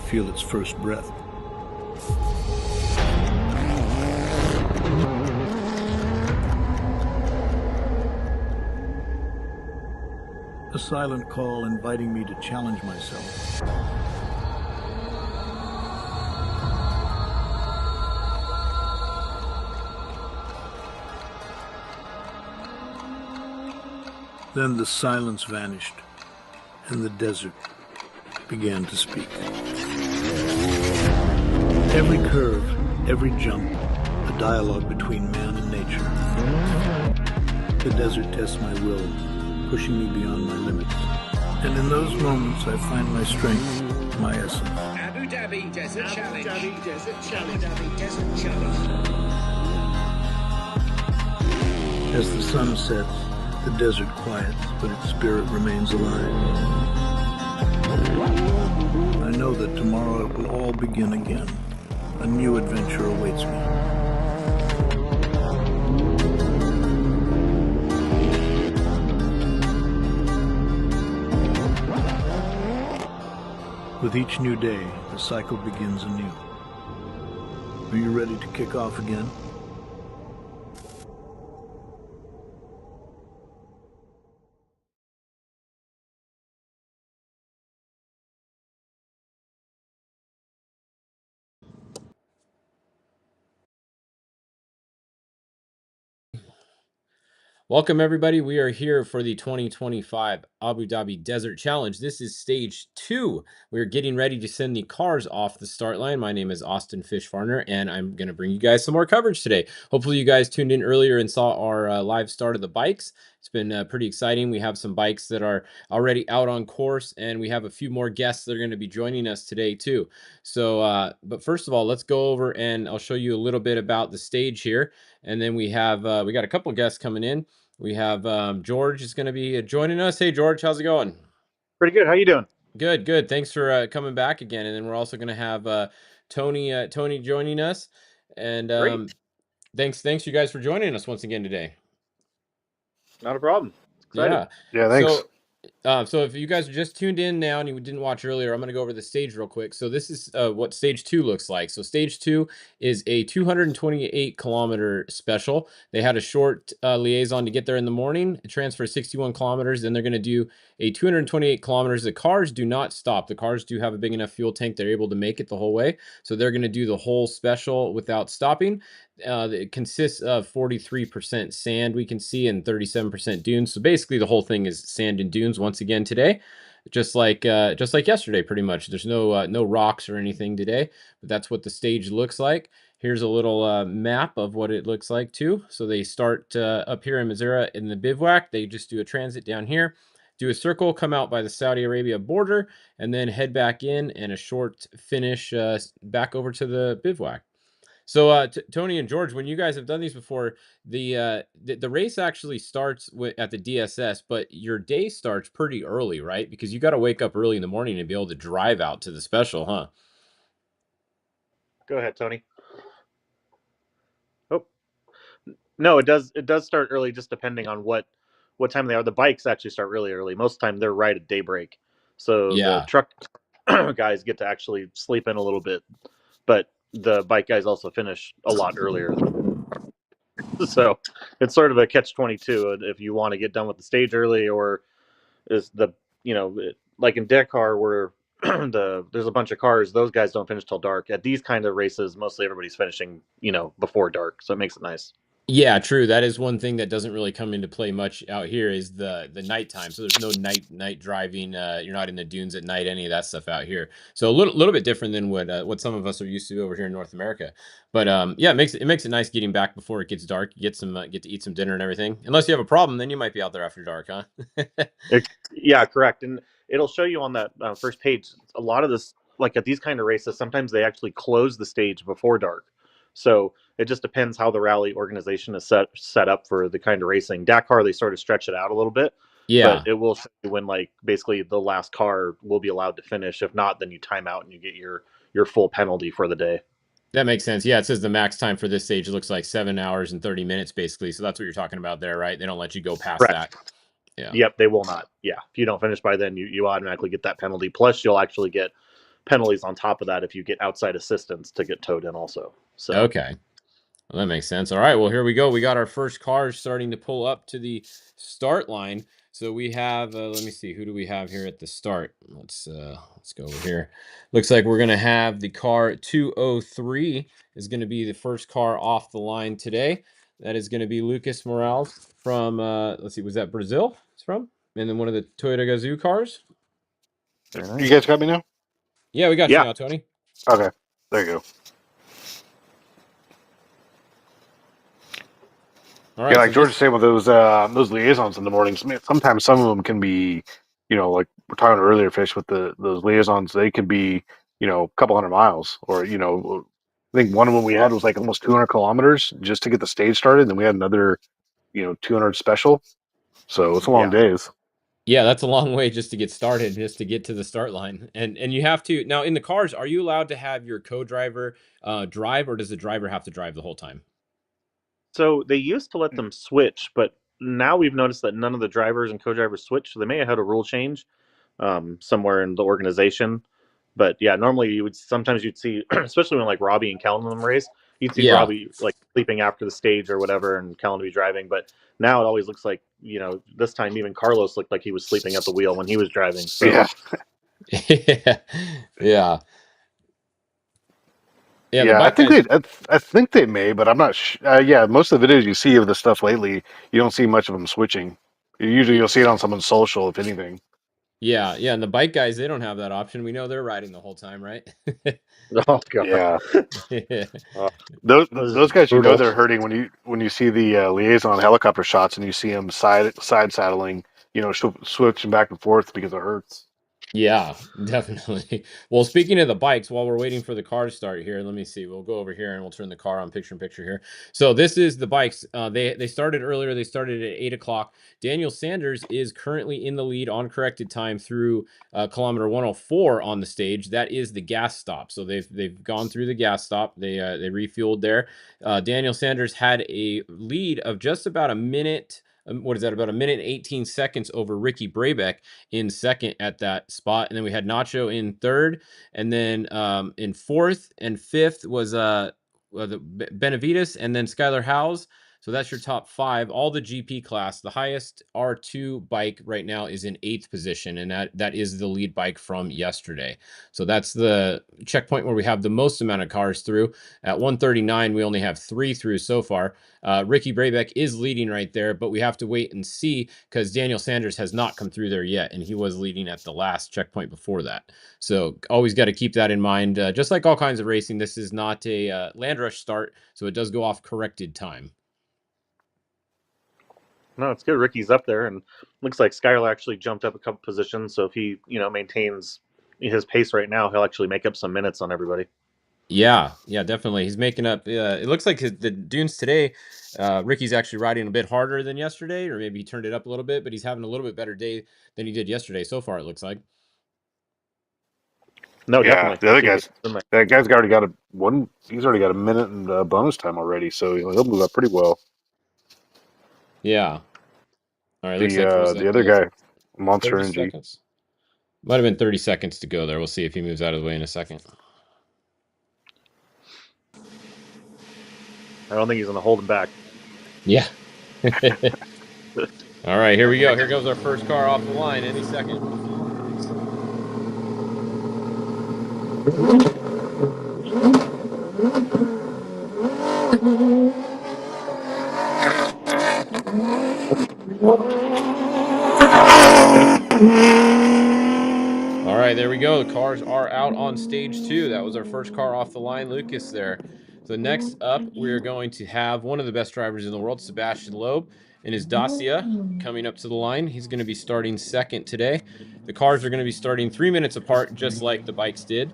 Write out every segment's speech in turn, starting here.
feel its first breath. A silent call inviting me to challenge myself. Then the silence vanished, and the desert began to speak. Every curve, every jump, a dialogue between man and nature. The desert tests my will, pushing me beyond my limits. And in those moments, I find my strength, my essence. Abu Dhabi Desert Challenge. Abu Dhabi Desert Challenge. Abu Dhabi Desert Challenge. As the sun sets, the desert quiets, but its spirit remains alive. I know that tomorrow it will all begin again. A new adventure awaits me. With each new day, the cycle begins anew. Are you ready to kick off again? Welcome, everybody. We are here for the 2025 Abu Dhabi Desert Challenge. This is stage 2. We're getting ready to send the cars off the start line. My name is Austin Fishfarner, and I'm going to bring you guys some more coverage today. Hopefully, you guys tuned in earlier and saw our live start of the bikes. It's been pretty exciting. We have some bikes that are already out on course, and we have a few more guests that are going to be joining us today, too. So, but first of all, let's go over and I'll show you a little bit about the stage here. And then we have, we got a couple guests coming in. We have George is going to be joining us. Hey, George, how's it going? Pretty good. How you doing? Good, good. Thanks for coming back again. And then we're also going to have Tony joining us. And thanks you guys for joining us once again today. Not a problem. Excited. Yeah, thanks. So if you guys are just tuned in now and you didn't watch earlier, I'm going to go over the stage real quick. So this is what stage 2 looks like. So stage 2 is a 228 kilometer special. They had a short liaison to get there in the morning. It transfers 61 kilometers. Then they're going to do a 228 kilometers. The cars do not stop. The cars do have a big enough fuel tank. They're able to make it the whole way. So they're going to do the whole special without stopping. It consists of 43% sand, we can see, and 37% dunes. So basically the whole thing is sand and dunes once again today, just like yesterday, pretty much. There's no rocks or anything today, but that's what the stage looks like. Here's a little map of what it looks like too. So they start up here in Missouri in the bivouac. They just do a transit down here, do a circle, come out by the Saudi Arabia border, and then head back in, and a short finish back over to the bivouac. So, Tony and George, when you guys have done these before, the race actually starts at the DSS, but your day starts pretty early, right? Because you got to wake up early in the morning and be able to drive out to the special, huh? Go ahead, Tony. Oh, no, it does start early, just depending on what time they are. The bikes actually start really early. Most of the time, they're right at daybreak. So Yeah. the truck guys get to actually sleep in a little bit, but the bike guys also finish a lot earlier. So it's sort of a catch-22 if you want to get done with the stage early, or is like in Dakar where there's a bunch of cars, those guys don't finish till dark. At these kind of races, mostly everybody's finishing before dark, so it makes it nice. Yeah, true. That is one thing that doesn't really come into play much out here is the nighttime. So there's no night driving. You're not in the dunes at night, any of that stuff out here. So a little bit different than what some of us are used to over here in North America. But yeah, it makes it nice getting back before it gets dark. You get to eat some dinner and everything. Unless you have a problem, then you might be out there after dark, huh? Yeah, correct. And it'll show you on that first page. A lot of this, like at these kind of races, sometimes they actually close the stage before dark. So it just depends how the rally organization is set up for the kind of racing. Dakar, they sort of stretch it out a little bit. Yeah. But it will show you when, like, basically the last car will be allowed to finish. If not, then you time out and you get your full penalty for the day. That makes sense. Yeah, it says the max time for this stage looks like 7 hours and 30 minutes, basically. So that's what you're talking about there, right? They don't let you go past Correct. that. Yeah. Yep, they will not. Yeah, if you don't finish by then, you automatically get that penalty. Plus, you'll actually get penalties on top of that if you get outside assistance to get towed in also. So Okay. Well, that makes sense. All right. Well, here we go. We got our first cars starting to pull up to the start line. So we have, let me see, who do we have here at the start? Let's go over here. Looks like we're gonna have the car 203 is gonna be the first car off the line today. That is gonna be Lucas Morales from, let's see, was that Brazil? It's from, and then one of the Toyota Gazoo cars. You guys got me now? Yeah, we got you Yeah. now, Tony. Okay, there you go. All right. Yeah, So like George this, was saying with those liaisons in the mornings, I mean, sometimes some of them can be, like we're talking earlier, Fish, with those liaisons, they could be, a couple hundred miles, or I think one of them we had was like almost 200 kilometers just to get the stage started, and then we had another, 200 special. So it's a long Yeah. days. yeah, that's a long way just to get started, just to get to the start line. And you have to now in the cars, are you allowed to have your co-driver drive, or does the driver have to drive the whole time? So they used to let them switch, but now we've noticed that none of the drivers and co-drivers switch. So they may have had a rule change somewhere in the organization. But yeah, normally you'd see, especially when like Robbie and Callan them race, you'd see Yeah. Robbie like sleeping after the stage or whatever, and Callan would be driving. But now it always looks like this time even Carlos looked like he was sleeping at the wheel when he was driving. So Yeah, Yeah. Yeah. Yeah, the yeah. bike guys. I think they may, but I'm not. Yeah, most of the videos you see of the stuff lately, you don't see much of them switching. Usually, you'll see it on someone's social, if anything. Yeah, yeah, and the bike guys, they don't have that option. We know they're riding the whole time, right? oh god, Yeah. Yeah. oh, Those guys, brutal. they're hurting when you see the liaison helicopter shots and you see them side saddling, switching back and forth because it hurts. Yeah, definitely. Well, speaking of the bikes, while we're waiting for the car to start here, let me see. We'll go over here and we'll turn the car on picture in picture here. So this is the bikes. They started earlier. They started at 8 o'clock. Daniel Sanders is currently in the lead on corrected time through kilometer 104 on the stage. That is the gas stop. So they've gone through the gas stop. They refueled there. Daniel Sanders had a lead of just about a minute. What is that? About a minute and 18 seconds over Ricky Brabeck in second at that spot. And then we had Nacho in third. And then in fourth and fifth was the Benavides and then Skylar Howes. So that's your top five. All the GP class. The highest R2 bike right now is in 8th position, and that is the lead bike from yesterday. So that's the checkpoint where we have the most amount of cars through. At 139, we only have 3 through so far. Ricky Brabeck is leading right there, but we have to wait and see because Daniel Sanders has not come through there yet, and he was leading at the last checkpoint before that. So always got to keep that in mind. Just like all kinds of racing, this is not a land rush start, so it does go off corrected time. No, it's good. Ricky's up there, and looks like Skylar actually jumped up a couple positions. So if he, maintains his pace right now, he'll actually make up some minutes on everybody. Yeah, definitely. He's making up. It looks like the dunes today. Ricky's actually riding a bit harder than yesterday, or maybe he turned it up a little bit, but he's having a little bit better day than he did yesterday so far. It looks like. No, Yeah, definitely. the other guys, that guy's already got he's already got a minute and bonus time already, so he'll move up pretty well. Yeah. All right. Looks The like the other guy, Monster 30 Energy. seconds. Might have been 30 seconds to go there. We'll see if he moves out of the way in a second. I don't think he's going to hold him back. Yeah. All right, here we go. Here goes our first car off the line any second. All right, there we go. The cars are out on stage 2. That was our first car off the line, Lucas there. So next up, we're going to have one of the best drivers in the world, Sebastian Loeb, in his Dacia coming up to the line. He's going to be starting second today. The cars are going to be starting 3 minutes apart, just like the bikes did.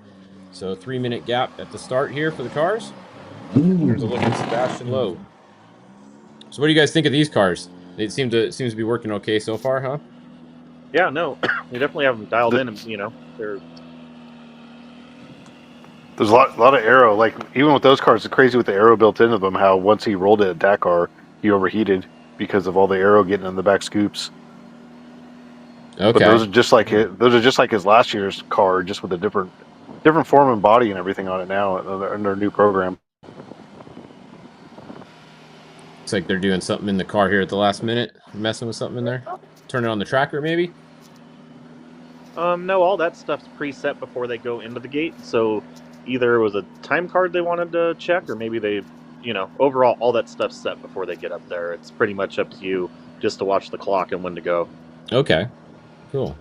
So 3-minute gap at the start here for the cars. Here's a look at Sebastian Loeb. So what do you guys think of these cars? It seems to be working okay so far, huh? Yeah, no, you definitely have them dialed in. They're There's a lot of aero. Like even with those cars, it's crazy with the aero built into them. How once he rolled it at Dakar, he overheated because of all the aero getting in the back scoops. Okay. But those are just like his last year's car, just with a different different form and body and everything on it now in their new program. Looks like they're doing something in the car here at the last minute, messing with something in there. Turn it on the tracker, maybe. No, all that stuff's preset before they go into the gate. So either it was a time card they wanted to check, or maybe they, overall, all that stuff's set before they get up there. It's pretty much up to you just to watch the clock and when to go. Okay, cool.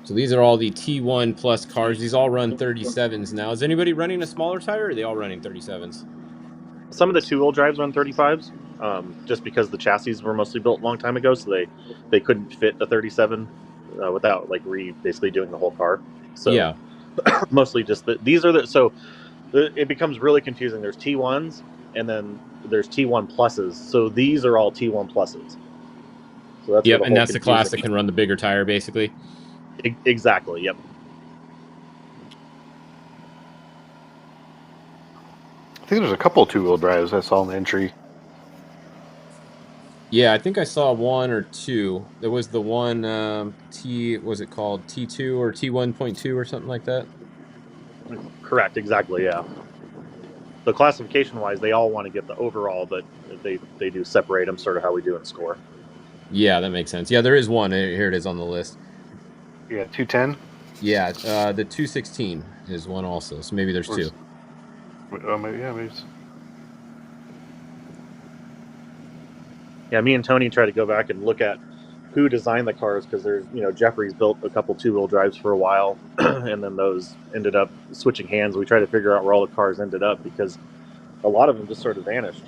So these are all the T1 plus cars. These all run 37s now. Is anybody running a smaller tire, or are they all running 37s? Some of the two-wheel drives run 35s, just because the chassis were mostly built a long time ago, so they couldn't fit a 37 without basically doing the whole car. So Yeah. mostly just it becomes really confusing. There's T1s and then there's T1 pluses. So these are all T1 pluses. So that's Yep, and that's the class that can run the bigger tire, basically. Exactly. Yep. I think there's a couple of two-wheel drives I saw in the entry. Yeah, I think I saw one or two. There was the one was it called T2 or T1.2 or something like that? Correct. Exactly. Yeah. The classification wise, they all want to get the overall, but they do separate them, sort of how we do in score. Yeah, that makes sense. Yeah, there is one. Here it is on the list. Yeah, 210. Yeah, the 216 is one also. So maybe there's two. Maybe, yeah, maybe. Yeah, me and Tony try to go back and look at who designed the cars, because there's, Jeffrey's built a couple two-wheel drives for a while, and then those ended up switching hands. We try to figure out where all the cars ended up, because a lot of them just sort of vanished,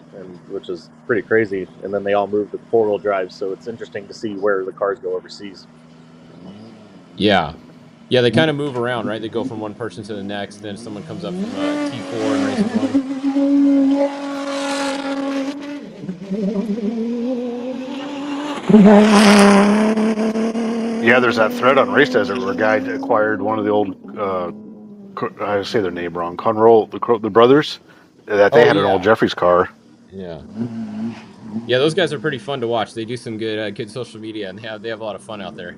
which is pretty crazy. And then they all moved to four-wheel drives, so it's interesting to see where the cars go overseas. Yeah. Yeah, they kind of move around, right? They go from one person to the next, then someone comes up from T4 and races one. Yeah, there's that thread on Race Desert where a guy acquired one of the old, I say their name wrong, Conroll, the brothers, that they had an old Jeffries car. Yeah. Yeah, those guys are pretty fun to watch. They do some good social media, and they have a lot of fun out there.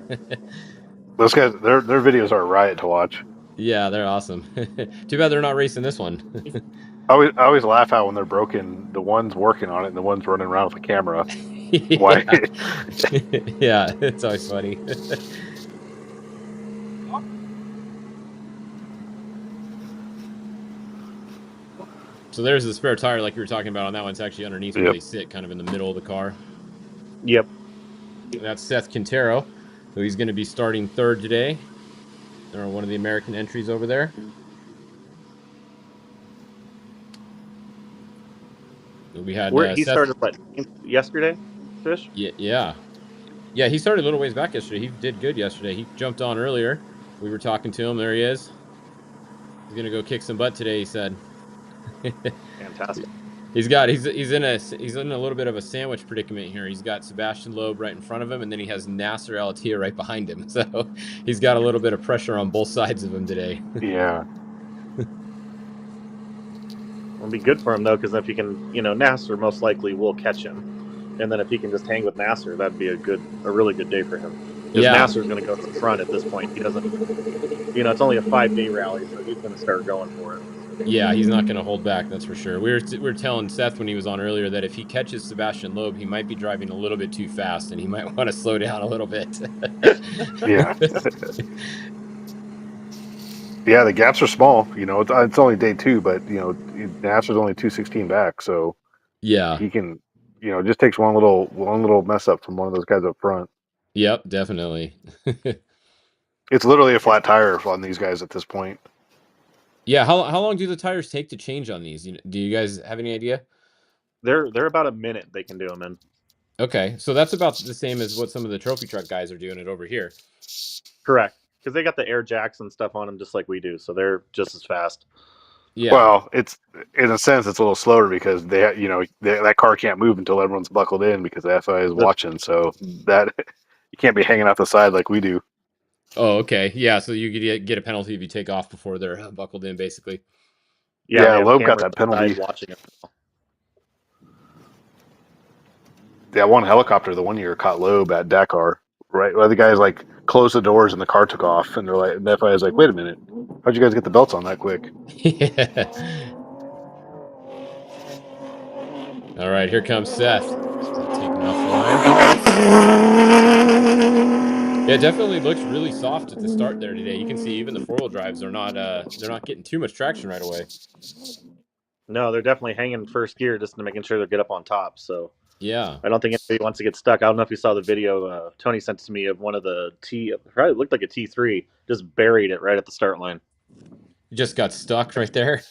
Those guys, their videos are a riot to watch. Yeah, they're awesome. Too bad they're not racing this one. I always laugh out when they're broken. The one's working on it, and the one's running around with a camera. Why? Yeah, it's always funny. So there's the spare tire, like you were talking about on that one. It's actually underneath where they sit, kind of in the middle of the car. Yep. That's Seth Quintero. So he's going to be starting third today. Or one of the American entries over there. We had he started yesterday, Fish? Yeah. He started a little ways back yesterday. He did good yesterday. He jumped on earlier. We were talking to him. There he is. He's gonna go kick some butt today, he said. Fantastic. He's in a little bit of a sandwich predicament here. He's got Sebastian Loeb right in front of him, and then he has Nasser Al-Attiyah right behind him. So he's got a little bit of pressure on both sides of him today. Yeah. It'll be good for him though, because if he can, Nasser most likely will catch him, and then if he can just hang with Nasser, that'd be a really good day for him. Because Nasser's going to go to the front at this point. He doesn't, it's only a 5-day rally, so he's going to start going for it. Yeah, he's not going to hold back, that's for sure. We were telling Seth when he was on earlier that if he catches Sebastian Loeb, he might be driving a little bit too fast, and he might want to slow down a little bit. Yeah. Yeah, the gaps are small. It's only day 2, but Nasser's only 216 back, so yeah, he can. It just takes one little mess up from one of those guys up front. Yep, definitely. It's literally a flat tire on these guys at this point. Yeah, how long do the tires take to change on these? Do you guys have any idea? They're about a minute they can do them in. Okay, so that's about the same as what some of the trophy truck guys are doing it over here. Correct, because they got the air jacks and stuff on them just like we do, so they're just as fast. Yeah. Well, it's in a sense it's a little slower because that car can't move until everyone's buckled in because the FIA is watching. So that you can't be hanging out the side like we do. Oh, okay. Yeah, so you get a penalty if you take off before they're buckled in, basically. Yeah, Loeb got that penalty. Watching it. Yeah, one helicopter the one year caught Loeb at Dakar right? Well, the guys like closed the doors and the car took off, and they're like, and the FIA is like, wait a minute, how'd you guys get the belts on that quick? Yeah. All right, here comes Seth. Taking off the line. Yeah, it definitely looks really soft at the start there today. You can see even the four-wheel drives are not they're not getting too much traction right away. No, they're definitely hanging first gear just to making sure they get up on top. So Yeah. I don't think anybody wants to get stuck. I don't know if you saw the video Tony sent to me of one of the probably looked like a T3, just buried it right at the start line. You just got stuck right there.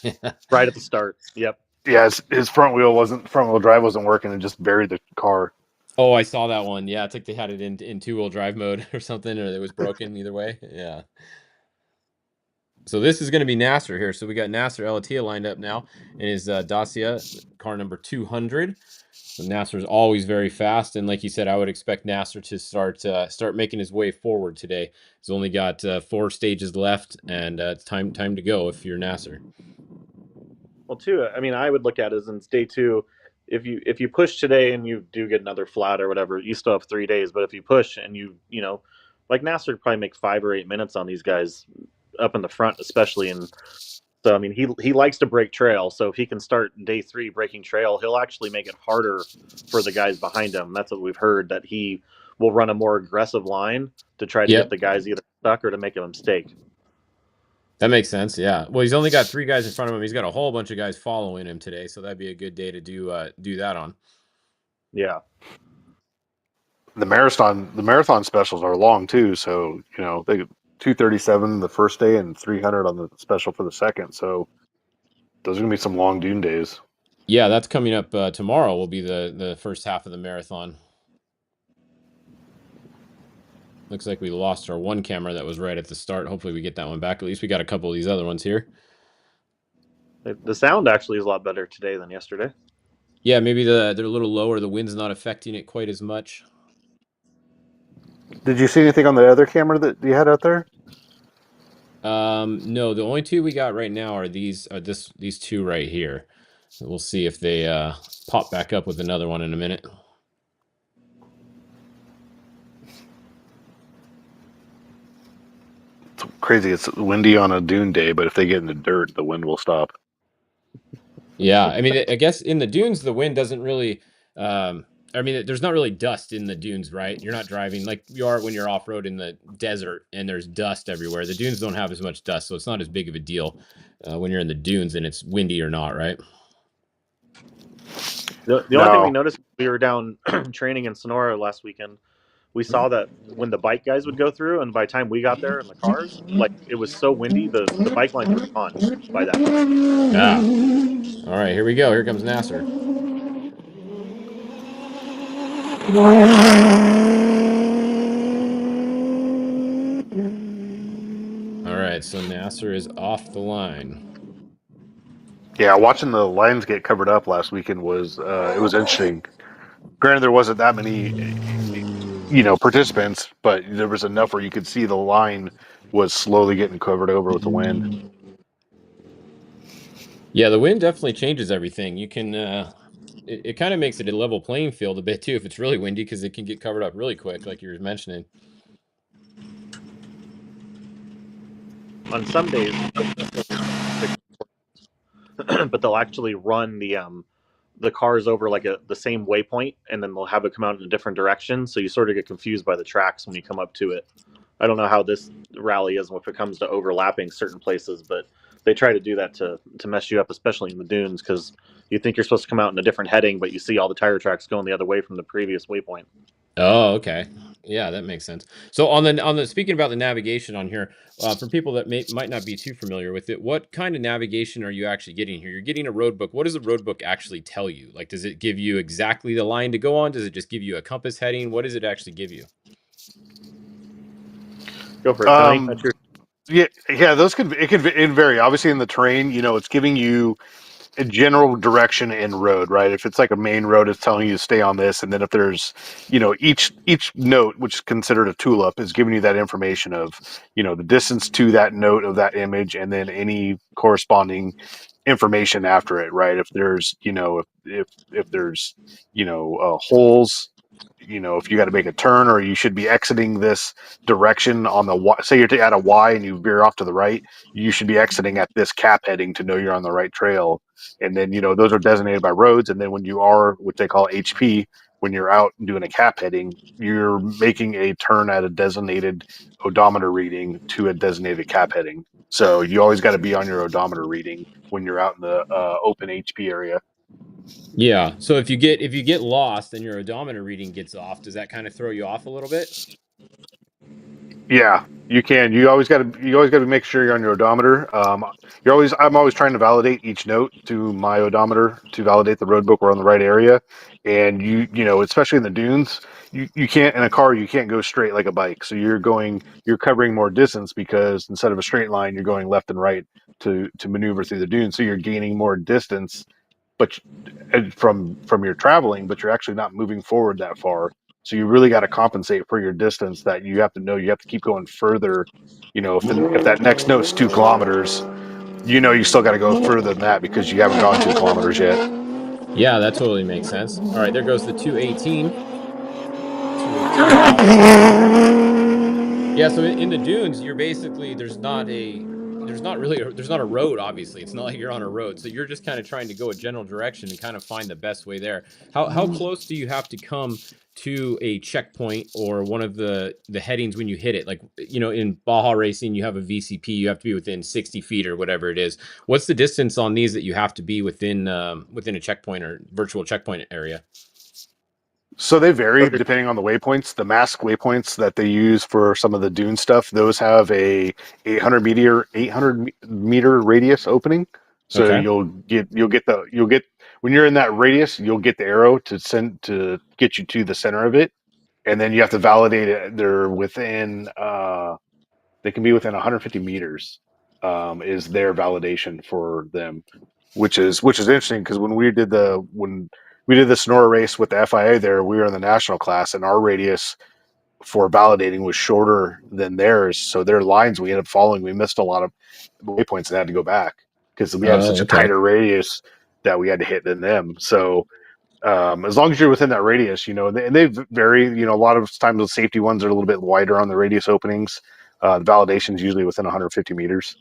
Right at the start. Yep. Yeah, his front wheel drive wasn't working and just buried the car. Oh, I saw that one. Yeah, it's like they had it in two-wheel drive mode or something, or it was broken either way. Yeah. So this is going to be Nasser here. So we got Nasser Elatia lined up now in his Dacia car number 200. So Nasser's always very fast, and like you said, I would expect Nasser to start making his way forward today. He's only got 4 stages left, and it's time to go if you're Nasser. Well, too, I mean, I would look at it as in day 2. If you push today and you do get another flat or whatever, you still have 3 days. But if you push and you know, like Nasser would probably make 5 or 8 minutes on these guys up in the front, especially. And so, I mean, he likes to break trail. So if he can start day 3 breaking trail, he'll actually make it harder for the guys behind him. That's what we've heard, that he will run a more aggressive line to try to get the guys either stuck or to make a mistake. That makes sense. Yeah. Well, he's only got 3 guys in front of him. He's got a whole bunch of guys following him today, so that'd be a good day to do that on. Yeah. The marathon specials are long too, so you know they 237 the first day and 300 on the special for the second. So those are gonna be some long dune days. Yeah, that's coming up tomorrow. Will be the first half of the marathon. Looks like we lost our one camera that was right at the start. Hopefully we get that one back. At least we got a couple of these other ones here. The sound actually is a lot better today than yesterday. Yeah, maybe they're a little lower. The wind's not affecting it quite as much. Did you see anything on the other camera that you had out there? No, the only 2 we got right now are these 2 right here. We'll see if they pop back up with another one in a minute. It's crazy. It's windy on a dune day, but if they get in the dirt, the wind will stop. Yeah, I mean, I guess in the dunes, the wind doesn't really. I mean, there's not really dust in the dunes, right? You're not driving like you are when you're off road in the desert and there's dust everywhere. The dunes don't have as much dust, so it's not as big of a deal when you're in the dunes and it's windy or not, right? The only thing we noticed, we were down training in Sonora last weekend. We saw that when the bike guys would go through, and by the time we got there in the cars, like it was so windy, the bike lines were gone by that point. Ah. All right, here we go. Here comes Nasser. All right, so Nasser is off the line. Yeah, watching the lines get covered up last weekend was it was interesting. Granted, there wasn't that many, participants, but there was enough where you could see the line was slowly getting covered over with the wind. Yeah, the wind definitely changes everything. You can, it kind of makes it a level playing field a bit too if it's really windy because it can get covered up really quick, like you were mentioning. On some days, but they'll actually run the cars over like the same waypoint, and then they'll have it come out in a different direction. So you sort of get confused by the tracks when you come up to it. I don't know how this rally is if it comes to overlapping certain places, but they try to do that to mess you up, especially in the dunes, because you think you're supposed to come out in a different heading, but you see all the tire tracks going the other way from the previous waypoint. Oh, okay. Yeah, that makes sense. So on the speaking about the navigation on here, for people that might not be too familiar with it, what kind of navigation are you actually getting here? You're getting a road book. What does a road book actually tell you? Like, does it give you exactly the line to go on? Does it just give you a compass heading? What does it actually give you? Go for it, Tony. That's your... Yeah, those can vary. Obviously, in the terrain, it's giving you a general direction and road, right? If it's like a main road, it's telling you to stay on this, and then if there's, each note, which is considered a tulip, is giving you that information of, the distance to that note of that image, and then any corresponding information after it, right? If there's, if there's, holes, if you got to make a turn or you should be exiting this direction on the say you're at a Y and you veer off to the right, you should be exiting at this cap heading to know you're on the right trail. And then those are designated by roads. And then when you are what they call HP, when you're out doing a cap heading, you're making a turn at a designated odometer reading to a designated cap heading. So you always got to be on your odometer reading when you're out in the open HP area. Yeah. So if you get lost and your odometer reading gets off, does that kind of throw you off a little bit? Yeah, you can. You always got to make sure you're on your odometer. I'm always trying to validate each note to my odometer to validate the road book we're on the right area. And especially in the dunes, you can't in a car you can't go straight like a bike. So you're covering more distance because instead of a straight line, you're going left and right to maneuver through the dunes. So you're gaining more distance, but from your traveling, but you're actually not moving forward that far. So you really got to compensate for your distance that you have to know you have to keep going further. If that next note's 2 kilometers, you still got to go further than that because you haven't gone 2 kilometers yet. Yeah, that totally makes sense. All right, there goes the 218. 218. Yeah, so in the dunes, you're basically there's not a road. Obviously, it's not like you're on a road, so you're just kind of trying to go a general direction and kind of find the best way there. How close do you have to come to a checkpoint or one of the headings when you hit it? Like in Baja racing, you have a VCP, you have to be within 60 feet or whatever it is. What's the distance on these that you have to be within a checkpoint or virtual checkpoint area? So they vary depending on the waypoints. The mask waypoints that they use for some of the dune stuff, those have a 800 meter radius opening. So Okay. you'll get when you're in that radius, you'll get the arrow to get you to the center of it, and then you have to validate it. They're within they can be within 150 meters is their validation for them, which is interesting because when we did the Sonora race with the FIA there, we were in the national class and our radius for validating was shorter than theirs. So their lines we ended up following, we missed a lot of waypoints and had to go back because we have such a tighter radius that we had to hit than them. So as long as you're within that radius, and they vary. A lot of times the safety ones are a little bit wider on the radius openings. The validation is usually within 150 meters.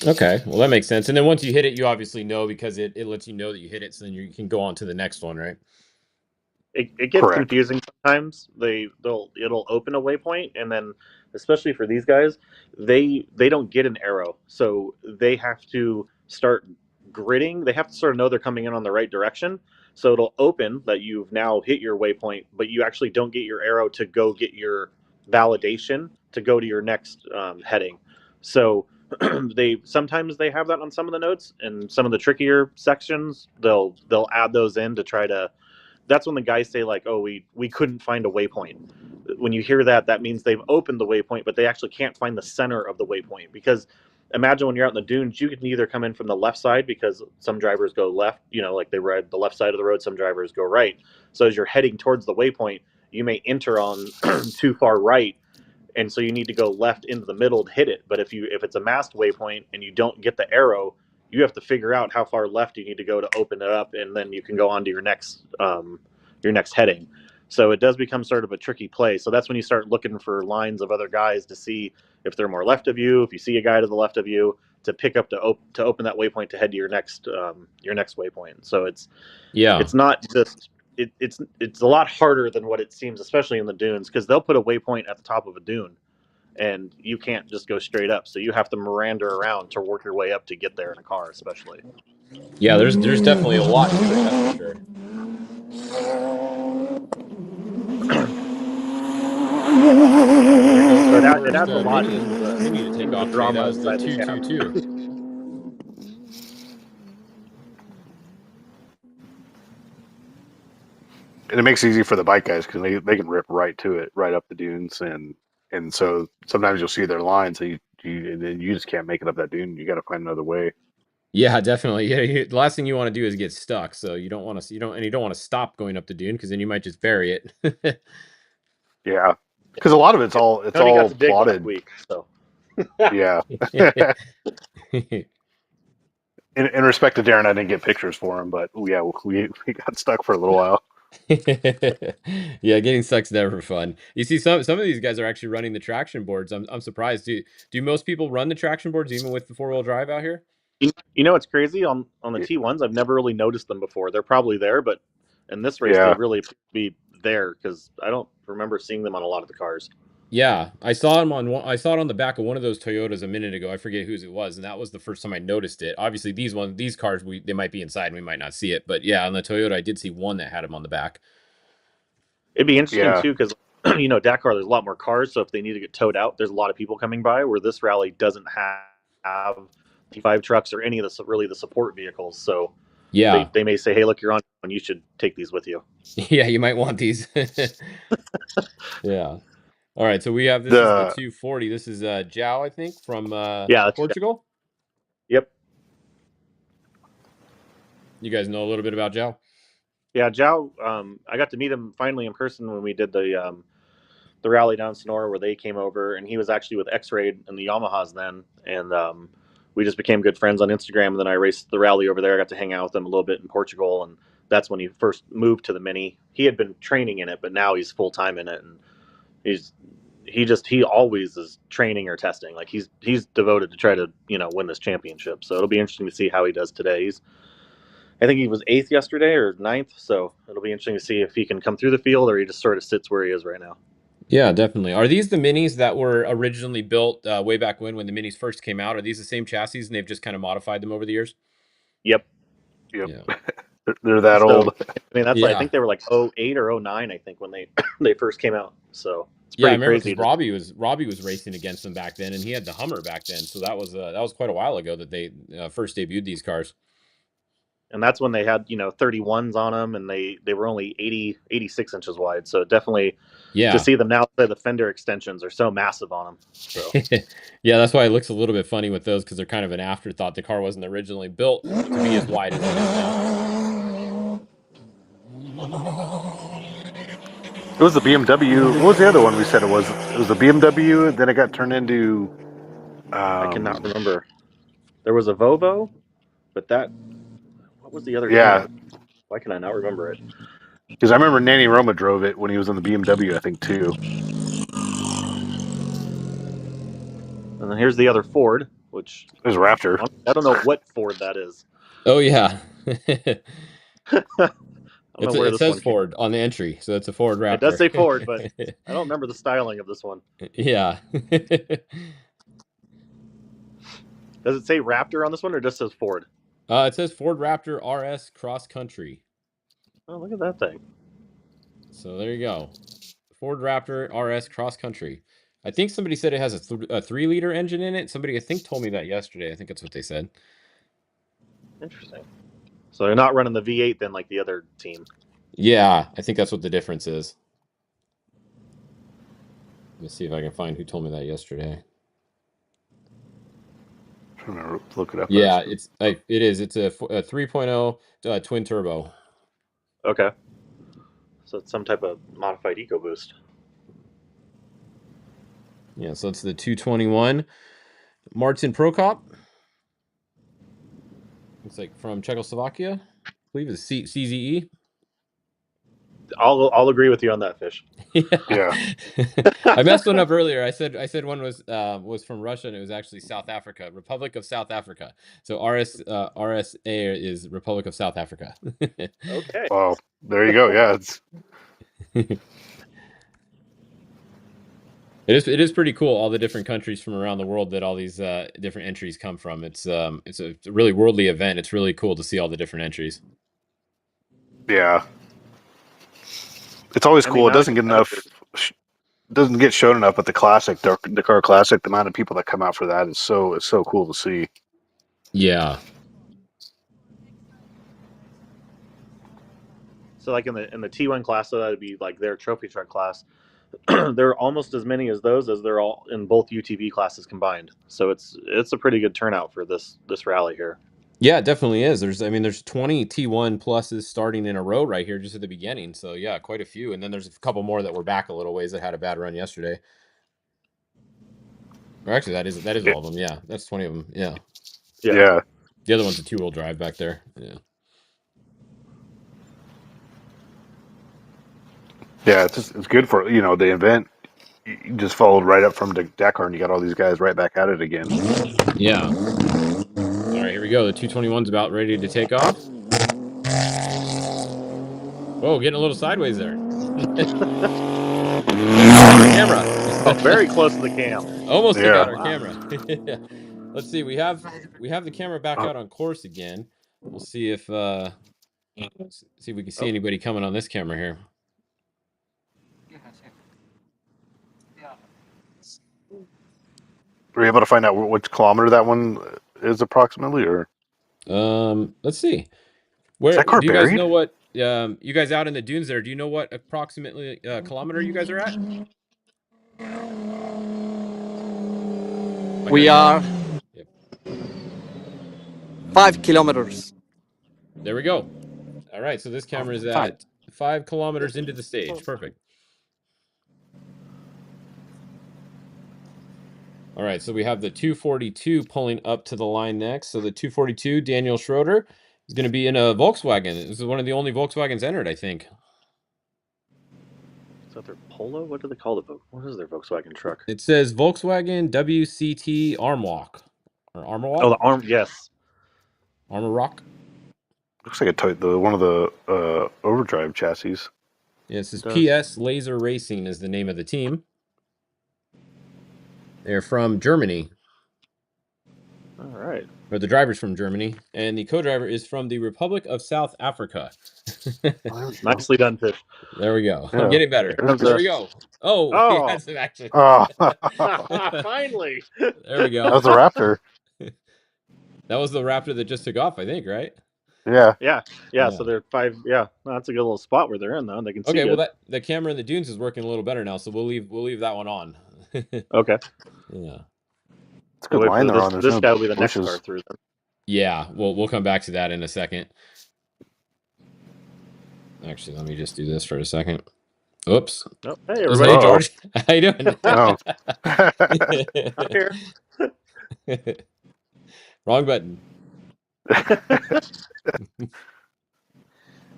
Okay, well that makes sense. And then once you hit it, you obviously know because it lets you know that you hit it, so then you can go on to the next one, right? It gets Correct. confusing sometimes. It'll open a waypoint, and then especially for these guys, they don't get an arrow, so they have to start gridding. They have to sort of know they're coming in on the right direction. So it'll open that you've now hit your waypoint, but you actually don't get your arrow to go get your validation to go to your next heading. So sometimes they have that on some of the notes, and some of the trickier sections they'll add those in to try to. That's when the guys say like, "Oh, we couldn't find a waypoint." When you hear that, that means they've opened the waypoint, but they actually can't find the center of the waypoint. Because imagine when you're out in the dunes, you can either come in from the left side because some drivers go left, like they ride the left side of the road. Some drivers go right. So as you're heading towards the waypoint, you may enter on too far right, and so you need to go left into the middle to hit it. But if it's a masked waypoint and you don't get the arrow, you have to figure out how far left you need to go to open it up, and then you can go on to your next heading. So it does become sort of a tricky play. So that's when you start looking for lines of other guys to see if they're more left of you. If you see a guy to the left of you, to pick up to open that waypoint to head to your next waypoint. So it's not just it's a lot harder than what it seems, especially in the dunes, because they'll put a waypoint at the top of a dune, and you can't just go straight up. So you have to meander around to work your way up to get there in a car, especially. Yeah, there's definitely a lot to it, that's for sure. So it adds a lot into the drama That was the inside the cab. 222. And it makes it easy for the bike guys because they can rip right to it, right up the dunes, and so sometimes you'll see their lines, and you just can't make it up that dune. You got to find another way. Yeah, definitely. Yeah, the last thing you want to do is get stuck. So you don't want to stop going up the dune because then you might just bury it. Yeah, because a lot of it's all Tony got to dig last plotted. week, so Yeah. In respect to Darren, I didn't get pictures for him, but yeah, we got stuck for a little while. Yeah, getting stuck's never fun. You see, some of these guys are actually running the traction boards. I'm surprised. Do most people run the traction boards even with the 4-wheel drive out here? You know what's crazy on the Y- T1s? I've never really noticed them before. They're probably there, but in this race they Yeah. really appear to be there because I don't remember seeing them on a lot of the cars. Yeah, I saw him on one. I saw it on the back of one of those Toyotas a minute ago. I forget whose it was, and that was the first time I noticed it. Obviously, these cars, they might be inside, and we might not see it. But yeah, on the Toyota, I did see one that had him on the back. It'd be interesting Yeah. too because Dakar there's a lot more cars, so if they need to get towed out, there's a lot of people coming by. Where this rally doesn't have T5 trucks or any of the support vehicles, so Yeah, they may say, "Hey, look, you're on, and you should take these with you." yeah, you might want these. Yeah. All right, so we have this is the The 240. This is Joao, I think, from Yeah, Portugal. yep, You guys know a little bit about Joao? yeah. Zhao, I got to meet him finally in person when we did the rally down Sonora where they came over, and he was actually with X-Ray and the Yamahas then, and we just became good friends on Instagram. And then I raced the rally over there. I got to hang out with him a little bit in Portugal, and that's when he first moved to the Mini. He had been training in it, but now he's full time in it, and he always is training or testing. Like he's devoted to try to win this championship. So it'll be interesting to see how he does today. I think he was 8th yesterday or 9th, so it'll be interesting to see if he can come through the field or he just sort of sits where he is right now. Yeah, definitely. Are these the minis that were originally built way back when the minis first came out? Are these the same chassis and they've just kind of modified them over the years? Yep. Yep. Yeah. They're that So old. I mean, I Yeah. think they were like 08 or 09, I think, when they first came out. So it's Yeah, I pretty remember crazy. because Robbie was racing against them back then, and he had the Hummer back then. So that was quite a while ago that they first debuted these cars. And that's when they had 31s on them, and they were only 86 inches wide. So definitely Yeah. to see them now, the fender extensions are so massive on them. So Yeah, that's why it looks a little bit funny with those because they're kind of an afterthought. The car wasn't originally built to be as wide as it is now. It was the BMW. What was the other one we said it was? It was the BMW, and then it got turned into. I cannot remember. There was a Volvo, but what was the other Yeah, name? Why can I not remember it? because I remember Nanny Roma drove it when he was in the BMW, I think too. And then here's the other Ford, which It was Raptor. I don't know what Ford that is. Oh yeah. I don't know where It this says one came. Ford on the entry, so it's a Ford Raptor. It does say Ford, but I don't remember the styling of this one. Yeah. Does it say Raptor on this one, or just says Ford? It says Ford Raptor RS Cross Country. Oh, look at that thing. So there you go. Ford Raptor RS Cross Country. I think somebody said it has a 3-liter engine in it. Somebody, I think, told me that yesterday. I think that's what they said. Interesting. So they're not running the V8 then, like the other team. Yeah, I think that's what the difference is. Let me see if I can find who told me that yesterday. I'm trying to look it up. Yeah, it is. It's a 3.0 twin turbo. Okay. So it's some type of modified EcoBoost. Yeah, so it's the 221 Martin Prokop. It's like from Czechoslovakia. I believe it's CZE. I'll agree with you on that, Fish. Yeah. I messed one up earlier. I said one was from Russia and it was actually South Africa, Republic of South Africa. So RSA is Republic of South Africa. Okay. Well, there you go. Yeah, it's It is pretty cool. All the different countries from around the world that all these different entries come from. It's a really worldly event. It's really cool to see all the different entries. yeah. It's always cool. It doesn't get enough. Doesn't get shown enough, but the classic, the car classic, the amount of people that come out for that is so cool to see. Yeah. So like in the T1 class, so that would be like their trophy truck class. There are almost as many as those as they're all in both UTV classes combined. So it's a pretty good turnout for this rally here. Yeah, it definitely is. There's 20 T1 pluses starting in a row right here just at the beginning. So yeah, quite a few. And then there's a couple more that were back a little ways that had a bad run yesterday. Or actually, that is all of them. Yeah, that's 20 of them. Yeah. Yeah. The other one's a 2-wheel drive back there. Yeah. Yeah, it's good for the event. You just followed right up from Dakar, and you got all these guys right back at it again. Yeah. All right, here we go. The 221's about ready to take off. Whoa, getting a little sideways there. Camera. Oh, very close to the cam. Almost took Yeah. out our camera. Let's see. We have the camera back out on course again. We'll see if see if we can see anybody coming on this camera here. Were you able to find out which kilometer that one is approximately, or Let's see. is Where that car do you guys buried? know what you guys out in the dunes there? Do you know what approximately kilometer you guys are at? We are Yep. 5 kilometers. There we go. All right, so this camera is at 5 kilometers into the stage. Perfect. All right, so we have the 242 pulling up to the line next. So the 242, Daniel Schroeder, is going to be in a Volkswagen. This is one of the only Volkswagens entered, I think. Is that their Polo? What do they call what is their Volkswagen truck? It says Volkswagen WCT Armwalk. Or Armor Walk? Oh, the arm. Yes. Armor Rock? Looks like one of the overdrive chassis. Yeah, it says PS Laser Racing is the name of the team. They're from Germany. All right. Or the driver's from Germany. And the co-driver is from the Republic of South Africa. Nicely done, Fish. There we go. Yeah. I'm getting better. There we go. Oh, he had some action. Oh, Finally. There we go. that was a Raptor. That was the Raptor that just took off, I think, right? Yeah. Yeah. So they're 5. Yeah, that's a good little spot where they're in, though. They can see. Okay, good. well the camera in the dunes is working a little better now, so we'll leave that one on. Okay. Yeah. It's a good line they're on. There's This no guy will be the bushes. next car through them. Yeah, we'll come back to that in a second. Actually, let me just do this for a second. Oops. Oh, hey, everybody. Hey, George. How you doing? Oh. I'm here. Wrong button.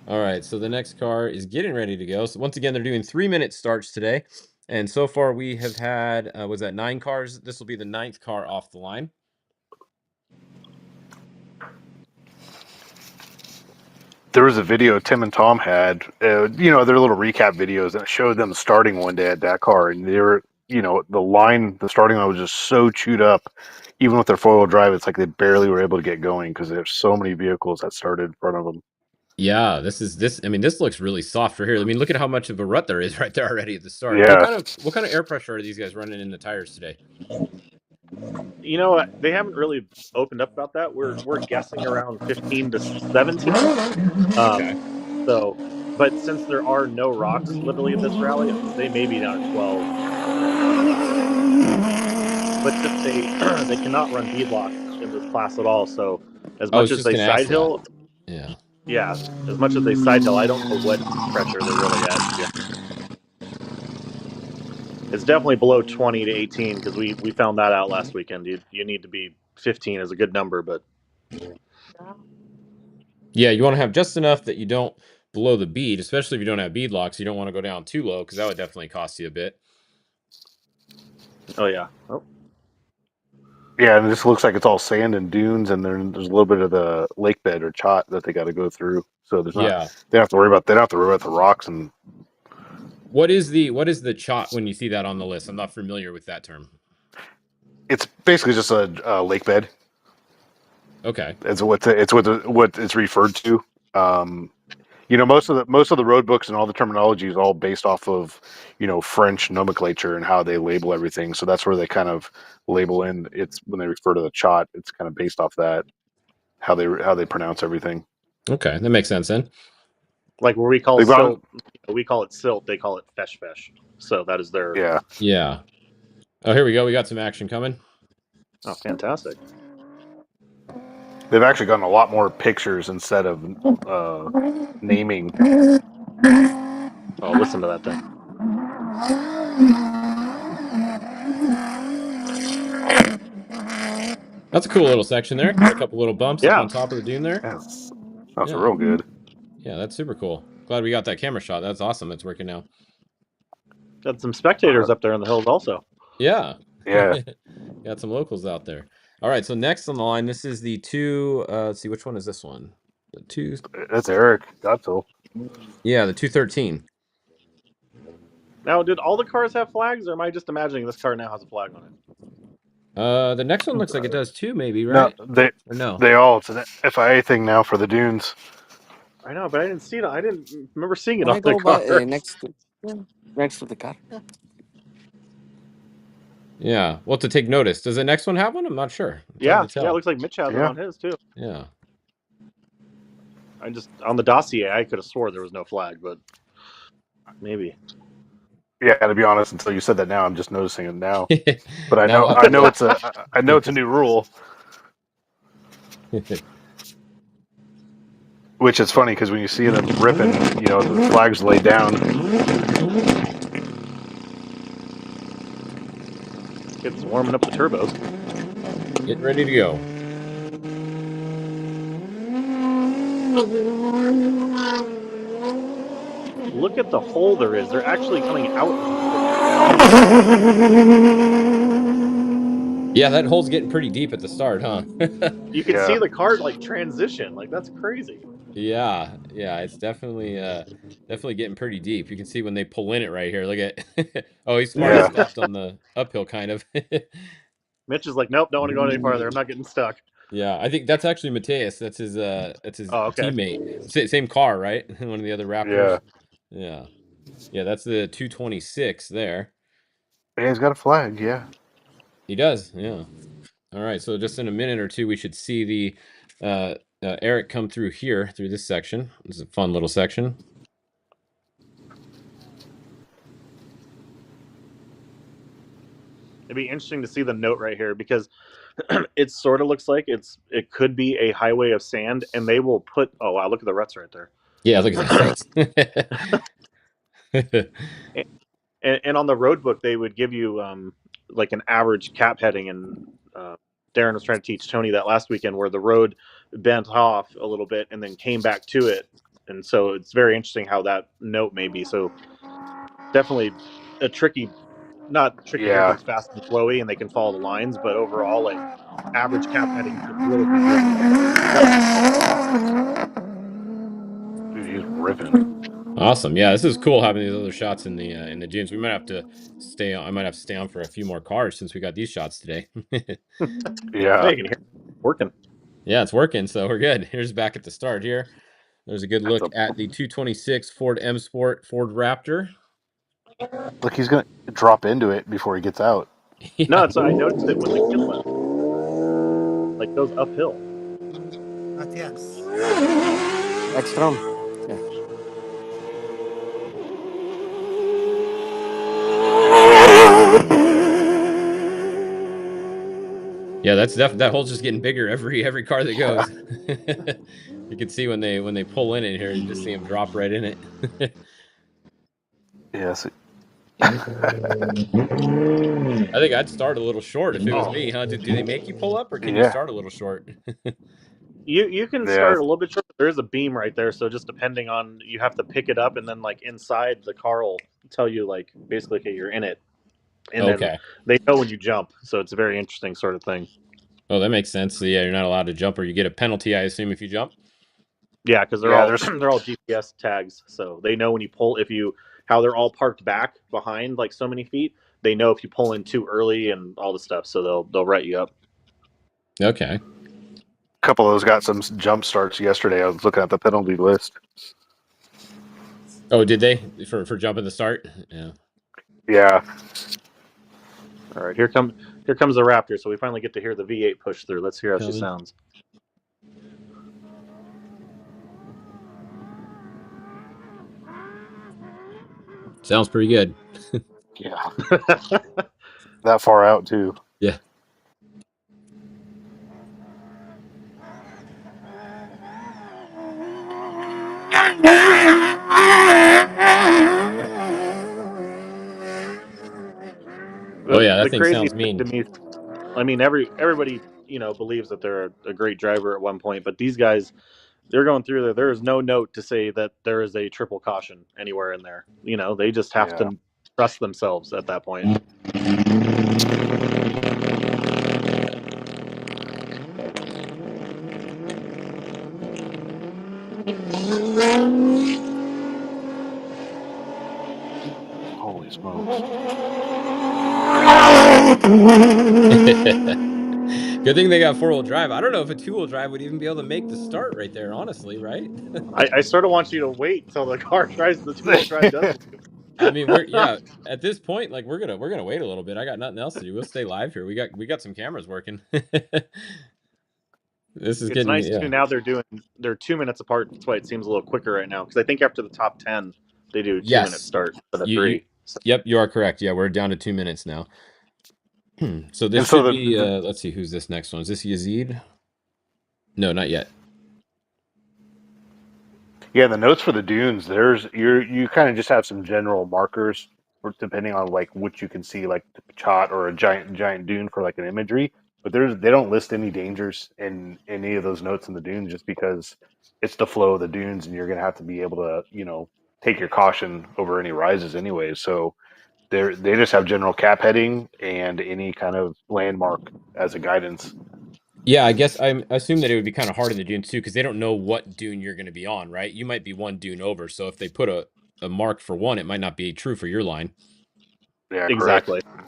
All right, so the next car is getting ready to go. So once again, they're doing 3-minute starts today. And so far we have had, was that 9 cars? This will be the 9th car off the line. There was a video Tim and Tom had, their little recap videos, and it showed them starting one day at Dakar, and they were, the starting line was just so chewed up. Even with their 4-wheel drive, it's like they barely were able to get going because there's so many vehicles that started in front of them. Yeah, I mean, this looks really soft for here. I mean, look at how much of a rut there is right there already at the start. Yeah. What kind of air pressure are these guys running in the tires today? You know what? They haven't really opened up about that. We're guessing around 15 to 17. Okay. So, but since there are no rocks literally in this rally, they may be down at 12. But since they cannot run beadlock in this class at all, so as much as they side hill, yeah, as much as they side hill, I don't know what pressure they're really at. Yeah. It's definitely below 20 to 18 because we found that out last weekend. You need to be 15 is a good number, but yeah, you want to have just enough that you don't blow the bead, especially if you don't have bead locks. You don't want to go down too low because that would definitely cost you a bit. Oh yeah. Oh. Yeah, and this looks like it's all sand and dunes, and there's a little bit of the lake bed or chot that they got to go through. So there's not. Yeah. They don't have to worry about the rocks and. What is the chot when you see that on the list? I'm not familiar with that term. It's basically just a lake bed. Okay. It's what it's referred to. Most of the road books and all the terminology is all based off of French nomenclature and how they label everything. So that's where they kind of label in. It's when they refer to the chot, it's kind of based off that how they pronounce everything. Okay, that makes sense then. Like where we call silt, we call it silt. They call it fesh. So that is their yeah. Oh, here we go. We got some action coming. Oh, fantastic! They've actually gotten a lot more pictures instead of naming. Oh, listen to that thing. That's a cool little section there. Got a couple little bumps up on top of the dune there. That's real good. Yeah, that's super cool. Glad we got that camera shot. That's awesome. It's working now. Got some spectators up there on the hills also. Yeah. Yeah. Got some locals out there. All right, so next on the line, this is the two. Let's see, which one is this one? The two. That's Eric. Gotto. Yeah, the 213. Now, did all the cars have flags, or am I just imagining this car now has a flag on it? The next one looks like it does too, maybe, No, right? Or no? they all. It's an FIA thing now for the dunes. I know, but I didn't see it. I didn't remember seeing it I on the go car. by next to the car. Yeah. Well, to take notice. Does the next one have one? I'm not sure. It's Yeah, hard to tell. it looks like Mitch has it Yeah. on his too. Yeah. I just on the dossier, I could have swore there was no flag, but maybe. Yeah, to be honest, until you said that now, I'm just noticing it now. But I Now know, I know it's a new rule. Which is funny because when you see them ripping, the flag's laid down. It's warming up the turbos. Getting ready to go. Look at the hole there is. They're actually coming out. Yeah, that hole's getting pretty deep at the start, huh? You can Yeah. see the car like transition. Like that's crazy. Yeah, it's definitely getting pretty deep. You can see when they pull in it right here. Look at oh, he's smart. Yeah. He stopped on the uphill kind of. Mitch is like, nope, don't want to go any farther. I'm not getting stuck. Yeah, I think that's actually Mateus. That's his Oh, okay. teammate. Same car, right? One of the other Raptors. Yeah. Yeah, that's the 226 there. Yeah, he's got a flag. Yeah. He does. Yeah. All right, so just in a minute or two we should see the Eric come through here through this section. This is a fun little section. It'd be interesting to see the note right here because it sort of looks like it could be a highway of sand, and they will put. Oh wow, look at the ruts right there. Yeah, look at that. And on the road book, they would give you like an average cap heading, and Darren was trying to teach Tony that last weekend where the road bent off a little bit and then came back to it, and so it's very interesting how that note may be. So definitely a tricky. Not tricky here, but it's fast and flowy, and they can follow the lines. But overall, like average cap heading should really be good. Dude, he's ripping. Awesome. Yeah, this is cool having these other shots in the dunes. We might have to stay on. I might have to stay on for a few more cars since we got these shots today. Yeah. Hey, you can hear it working. Yeah, it's working, so we're good. Here's back at the start here. There's a good look at the 226 Ford M Sport Ford Raptor. Look, he's gonna drop into it before he gets out. Yeah. No, so I noticed it when the kid left. Like goes uphill. Matthias. Ekstrom. Yeah. Yeah, that hole's just getting bigger every car that goes. You can see when they pull in here, you just see them drop right in it. Yes. I think I'd start a little short if it was me, huh? Do they make you pull up, or can you start a little short? You can start a little bit short. There is a beam right there, so just depending on, you have to pick it up, and then like inside the car will tell you like basically, okay, you're in it. And then they know when you jump, so it's a very interesting sort of thing. Oh, that makes sense. So yeah, you're not allowed to jump, or you get a penalty, I assume, if you jump. Yeah, because they're all GPS tags, so they know when you pull. How they're all parked back behind like so many feet, they know if you pull in too early and all the stuff, so they'll write you up. Okay. A couple of those got some jump starts yesterday. I was looking at the penalty list. Oh, did they for jumping the start? Yeah. Yeah. All right, here comes the Raptor. So we finally get to hear the V8 push through. Let's hear how she sounds. Sounds pretty good. Yeah. That far out too. Yeah. Oh yeah, that thing sounds mean. To me, I mean, everybody believes that they're a great driver at one point, but these guys, they're going through there. There is no note to say that there is a triple caution anywhere in there. They just have to trust themselves at that point. Holy smokes! Good thing they got 4-wheel drive. I don't know if a 2-wheel drive would even be able to make the start right there, honestly, right? I sort of want you to wait until the car tries the 2-wheel drive does leave. I mean, we're at this point, like we're gonna wait a little bit. I got nothing else to do. We'll stay live here. We got some cameras working. This is It's getting nice too. Now they're 2 minutes apart. That's why it seems a little quicker right now. Because I think after the top 10, they do 2 minute Yes. start instead of You 3. So, yep, you are correct. Yeah, we're down to 2 minutes now. So this And so should be let's see who's this next one. Is this Yazid? No, not yet. Yeah, the notes for the dunes. You kind of just have some general markers, depending on like what you can see, like the Pachat or a giant dune for like an imagery. But they don't list any dangers in any of those notes in the dunes, just because it's the flow of the dunes, and you're going to have to be able to take your caution over any rises anyway. So they just have general cap heading and any kind of landmark as a guidance. Yeah, I guess I assume that it would be kind of hard in the dunes too, because they don't know what dune you're going to be on, right? You might be one dune over, so if they put a mark for one, it might not be true for your line. Yeah, exactly. Correct.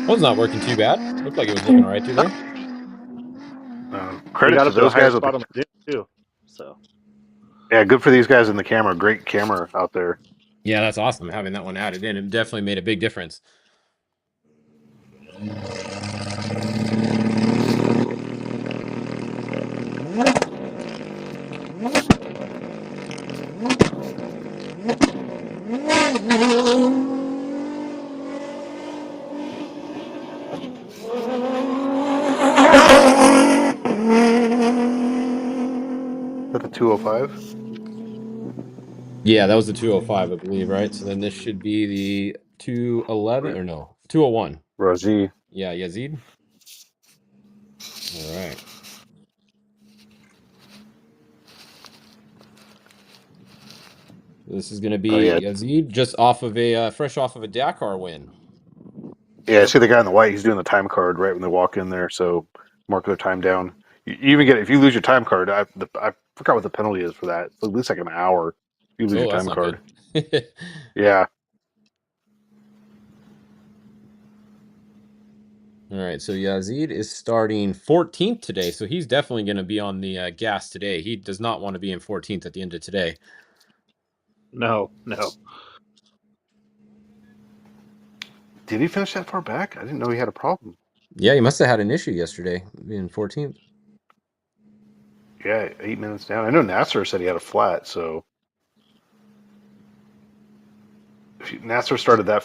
One's not working too bad. Looked like it was looking all right through there. He Credit got to up to a those higher guys with spot on the dune too. So yeah, good for these guys in the camera. Great camera out there. Yeah, that's awesome having that one added in. It definitely made a big difference. Is that the 205? Yeah, that was the 205, I believe, right? So then this should be the 211 or no, 201. Raji. Yeah, Yazid. All right. This is going to be Yazid, just off of a fresh off of a Dakar win. Yeah, I see the guy in the white. He's doing the time card right when they walk in there. So mark their time down. You even get if you lose your time card. I forgot what the penalty is for that. It's at least like an hour. If you lose your That's time not card. good. Yeah. All right, so Yazid is starting 14th today, so he's definitely going to be on the gas today. He does not want to be in 14th at the end of today. no. Did he finish that far back? I didn't know he had a problem. Yeah, he must have had an issue yesterday being 14th. Yeah, 8 minutes down. I know Nasser said he had a flat, so if Nasser started that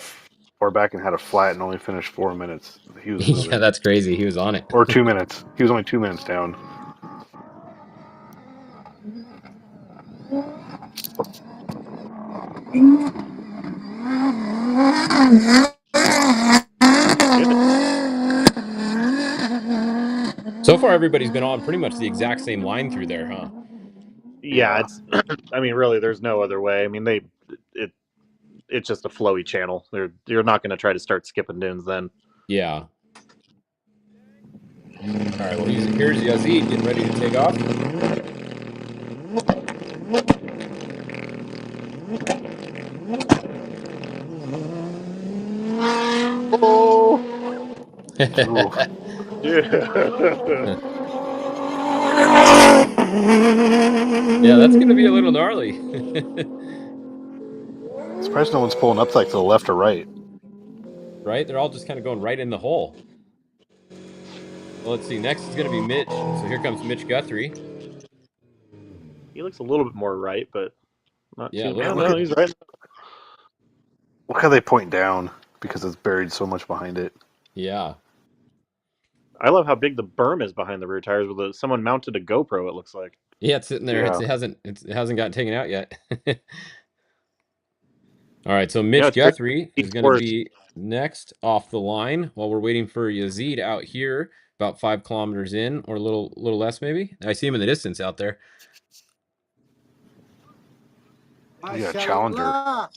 far back and had a flat and only finished 4 minutes, he was moving. Yeah, that's crazy. He was on it. Or 2 minutes. He was only 2 minutes down. So far, everybody's been on pretty much the exact same line through there, huh? Yeah, it's. I mean, really, there's no other way. I mean, it's just a flowy channel. You're not going to try to start skipping dunes then. Yeah. All right. Well, here's Yazid getting ready to take off. Oh. Yeah, that's going to be a little gnarly. Surprised no one's pulling up like to the left or right. Right? They're all just kind of going right in the hole. Well, let's see. Next is going to be Mitch. So here comes Mitch Guthrie. He looks a little bit more right, but not too bad. No, he's right. Look how they point down because it's buried so much behind it. Yeah. I love how big the berm is behind the rear tires with someone mounted a GoPro, it looks like. Yeah, it's sitting there. Yeah. It hasn't gotten taken out yet. All right, so Mitch Guthrie is going to be next off the line, while we're waiting for Yazid out here, about 5 kilometers in, or a little less maybe. I see him in the distance out there. Yeah, Challenger. I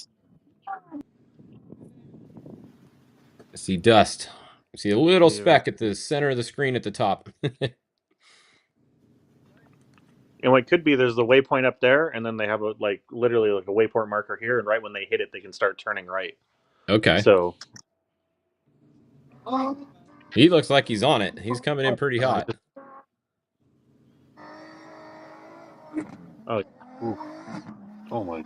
see dust. I see a little speck at the center of the screen at the top. And what could be, there's the waypoint up there, and then they have literally a waypoint marker here, and right when they hit it, they can start turning right. Okay. So he looks like he's on it. He's coming in pretty hot. Oh, ooh. Oh my.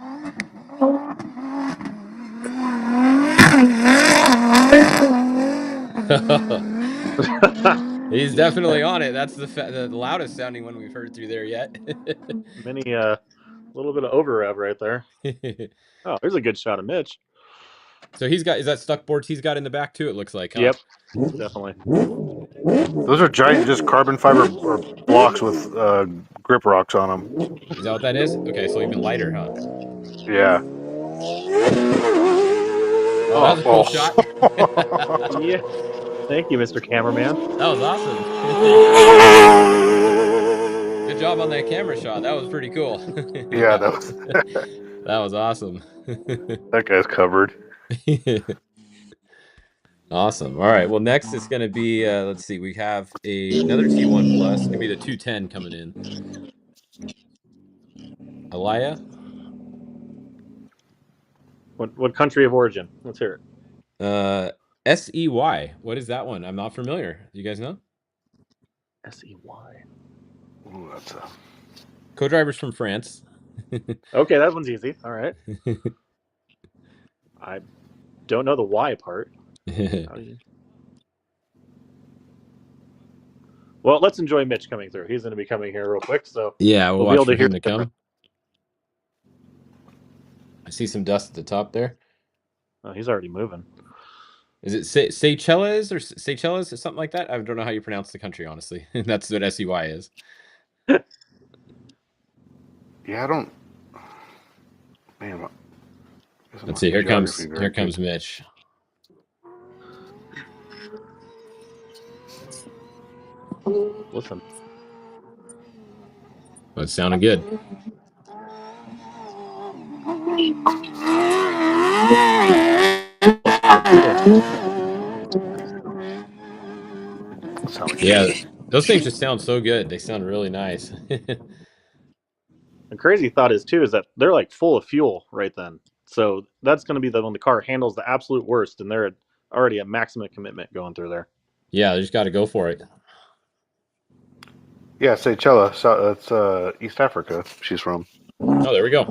He's definitely on it. That's the loudest sounding one we've heard through there yet. mini little bit of over rev right there. Oh, there's a good shot of Mitch. So is that stuck boards he's got in the back too, it looks like, huh? Yep, definitely. Those are giant, just carbon fiber or blocks with grip rocks on them. Is that what that is? Okay, so even lighter, huh? Yeah. Oh, that was a cool shot. Yeah. Thank you, Mr. Cameraman. That was awesome. Good job on that camera shot. That was pretty cool. Yeah, that was that was awesome. that guy's covered. Awesome. All right. Well, next it's going to be, let's see, we have another T1 Plus. It's going to be the 210 coming in. Alaya? What country of origin? Let's hear it. SEY. What is that one? I'm not familiar. Do you guys know? SEY. Ooh, that's a... Co-drivers from France. Okay, that one's easy. All right. I don't know the Y part. Well, let's enjoy Mitch coming through. He's going to be coming here real quick, so yeah, we'll be able watch to for hear him to come. I see some dust at the top there. Oh, he's already moving. Is it Seychelles or Seychelles or something like that? I don't know how you pronounce the country, honestly. That's what SEY is. Yeah, I don't. Man, let's see. Here comes Mitch. Listen. Oh, it's sounding good. Yeah, those things just sound so good. They sound really nice. The crazy thought is that they're like full of fuel right then. So that's going to be when the car handles the absolute worst, and they're already at maximum commitment going through there. Yeah, they just got to go for it. Yeah, Seychelles. That's East Africa. She's from. Oh, there we go.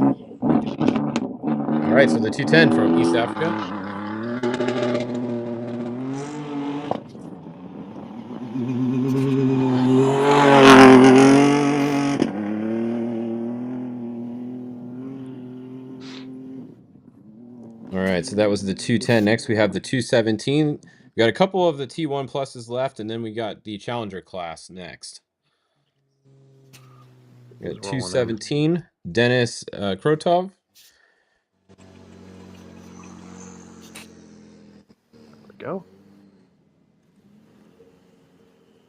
All right, so the 210 from East Africa. All right, so that was the 210. Next, we have the 217. We got a couple of the T1 Pluses left, and then we got the Challenger class next. We got 217, Dennis Krotov. There we go.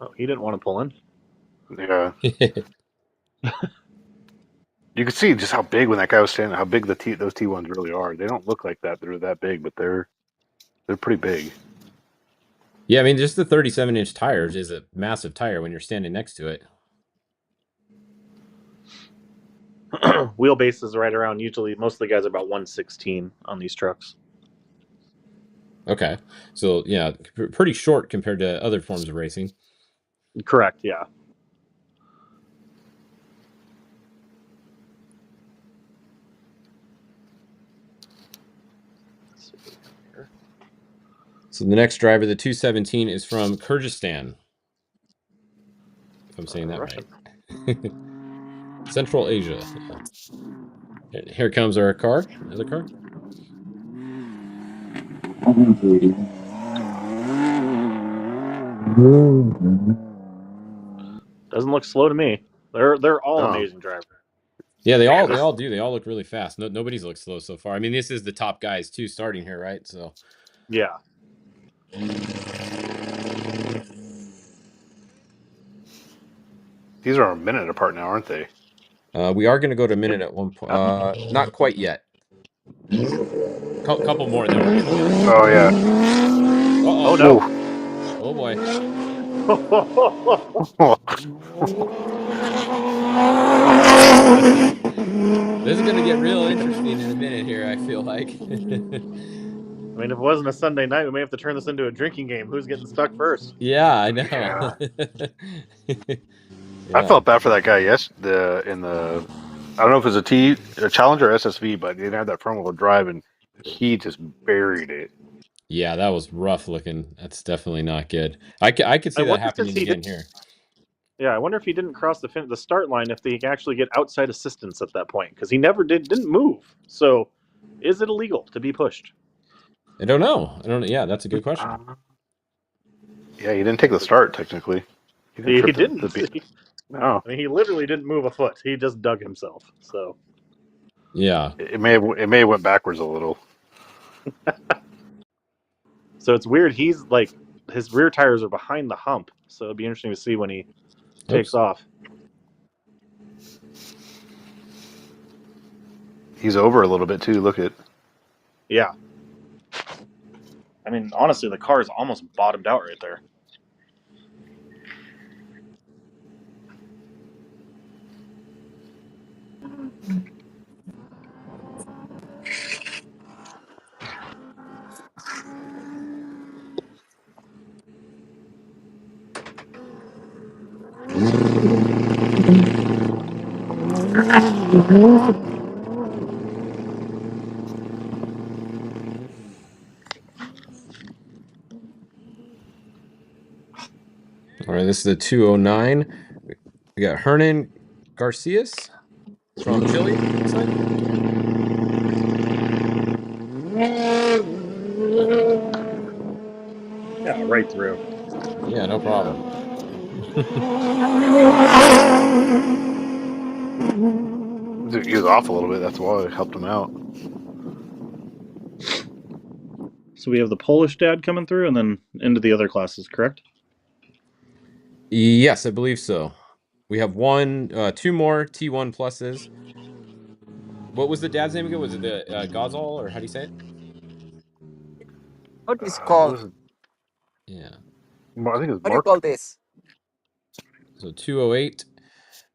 Oh, he didn't want to pull in. Yeah. You can see just how big when that guy was standing, how big those T1s really are. They don't look like that. They're that big, but they're pretty big. Yeah, I mean, just the 37-inch tires is a massive tire when you're standing next to it. Wheelbase is right around, usually most of the guys are about 116 on these trucks. Okay. So, yeah, pretty short compared to other forms of racing. Correct, yeah. So the next driver, the 217, is from Kyrgyzstan. If I'm saying that Russian. right. Central Asia. Here comes our car. Another car. Doesn't look slow to me. They're all amazing drivers. Yeah, they all do. They all look really fast. Nobody's looked slow so far. I mean, this is the top guys too starting here, right? So yeah. These are a minute apart now, aren't they? We are going to go to a minute at one point. Not quite yet. Couple more, and then we'll get to 9. Oh yeah. Oh Uh-oh. no! Oh, boy. This is going to get real interesting in a minute here, I feel like. I mean, if it wasn't a Sunday night, we may have to turn this into a drinking game. Who's getting stuck first? Yeah, I know. Yeah. I Yeah. felt bad for that guy. Yes, in the I don't know if it was a Challenger or SSV, but he didn't have that front wheel drive, and he just buried it. Yeah, that was rough looking. That's definitely not good. I could see I that wonder happening since he again did. here. Yeah, I wonder if he didn't cross the start line, if they could actually get outside assistance at that point, because he never didn't move. So, is it illegal to be pushed? I don't know. Yeah, that's a good question. Yeah, he didn't take the start technically. He didn't He trip didn't. No, I mean, he literally didn't move a foot. He just dug himself. So, Yeah. it may have went backwards a little. so it's weird. He's like his rear tires are behind the hump, so it'd be interesting to see when he takes off. He's over a little bit too. Look at. Yeah. I mean, honestly, the car is almost bottomed out right there. All right, this is the 209. We got Hernan Garcias from Chile. Looks like. Yeah, right through. Yeah, no problem. He was off a little bit. That's why it helped him out. So we have the Polish dad coming through, and then into the other classes, correct? Yes, I believe so. We have two more T1 pluses. What was the dad's name again? Was it the Gazal, or how do you say it? What is What called? was it? Yeah. I think it was What do you Mark. call this? So 208.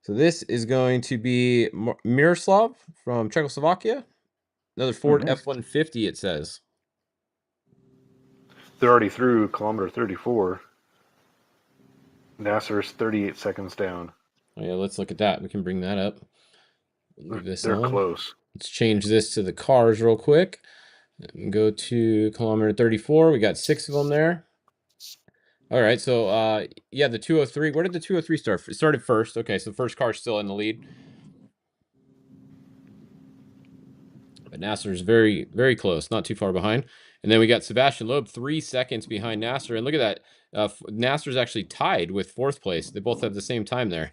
So this is going to be Miroslav from Czechoslovakia. Another Ford F-150, it says. They're already through kilometer 34. Nasser's 38 seconds down. Oh, yeah, let's look at that. We can bring that up. Leave this They're on. close. Let's change this to the cars real quick. And go to kilometer 34. We got 6 of them there. All right, so yeah, the 203. Where did the 203 start? It started first. Okay, so the first car's still in the lead. But Nasser's very, very close, not too far behind. And then we got Sebastian Loeb 3 seconds behind Nasser. And look at that. Nasser's actually tied with 4th place. They both have the same time there.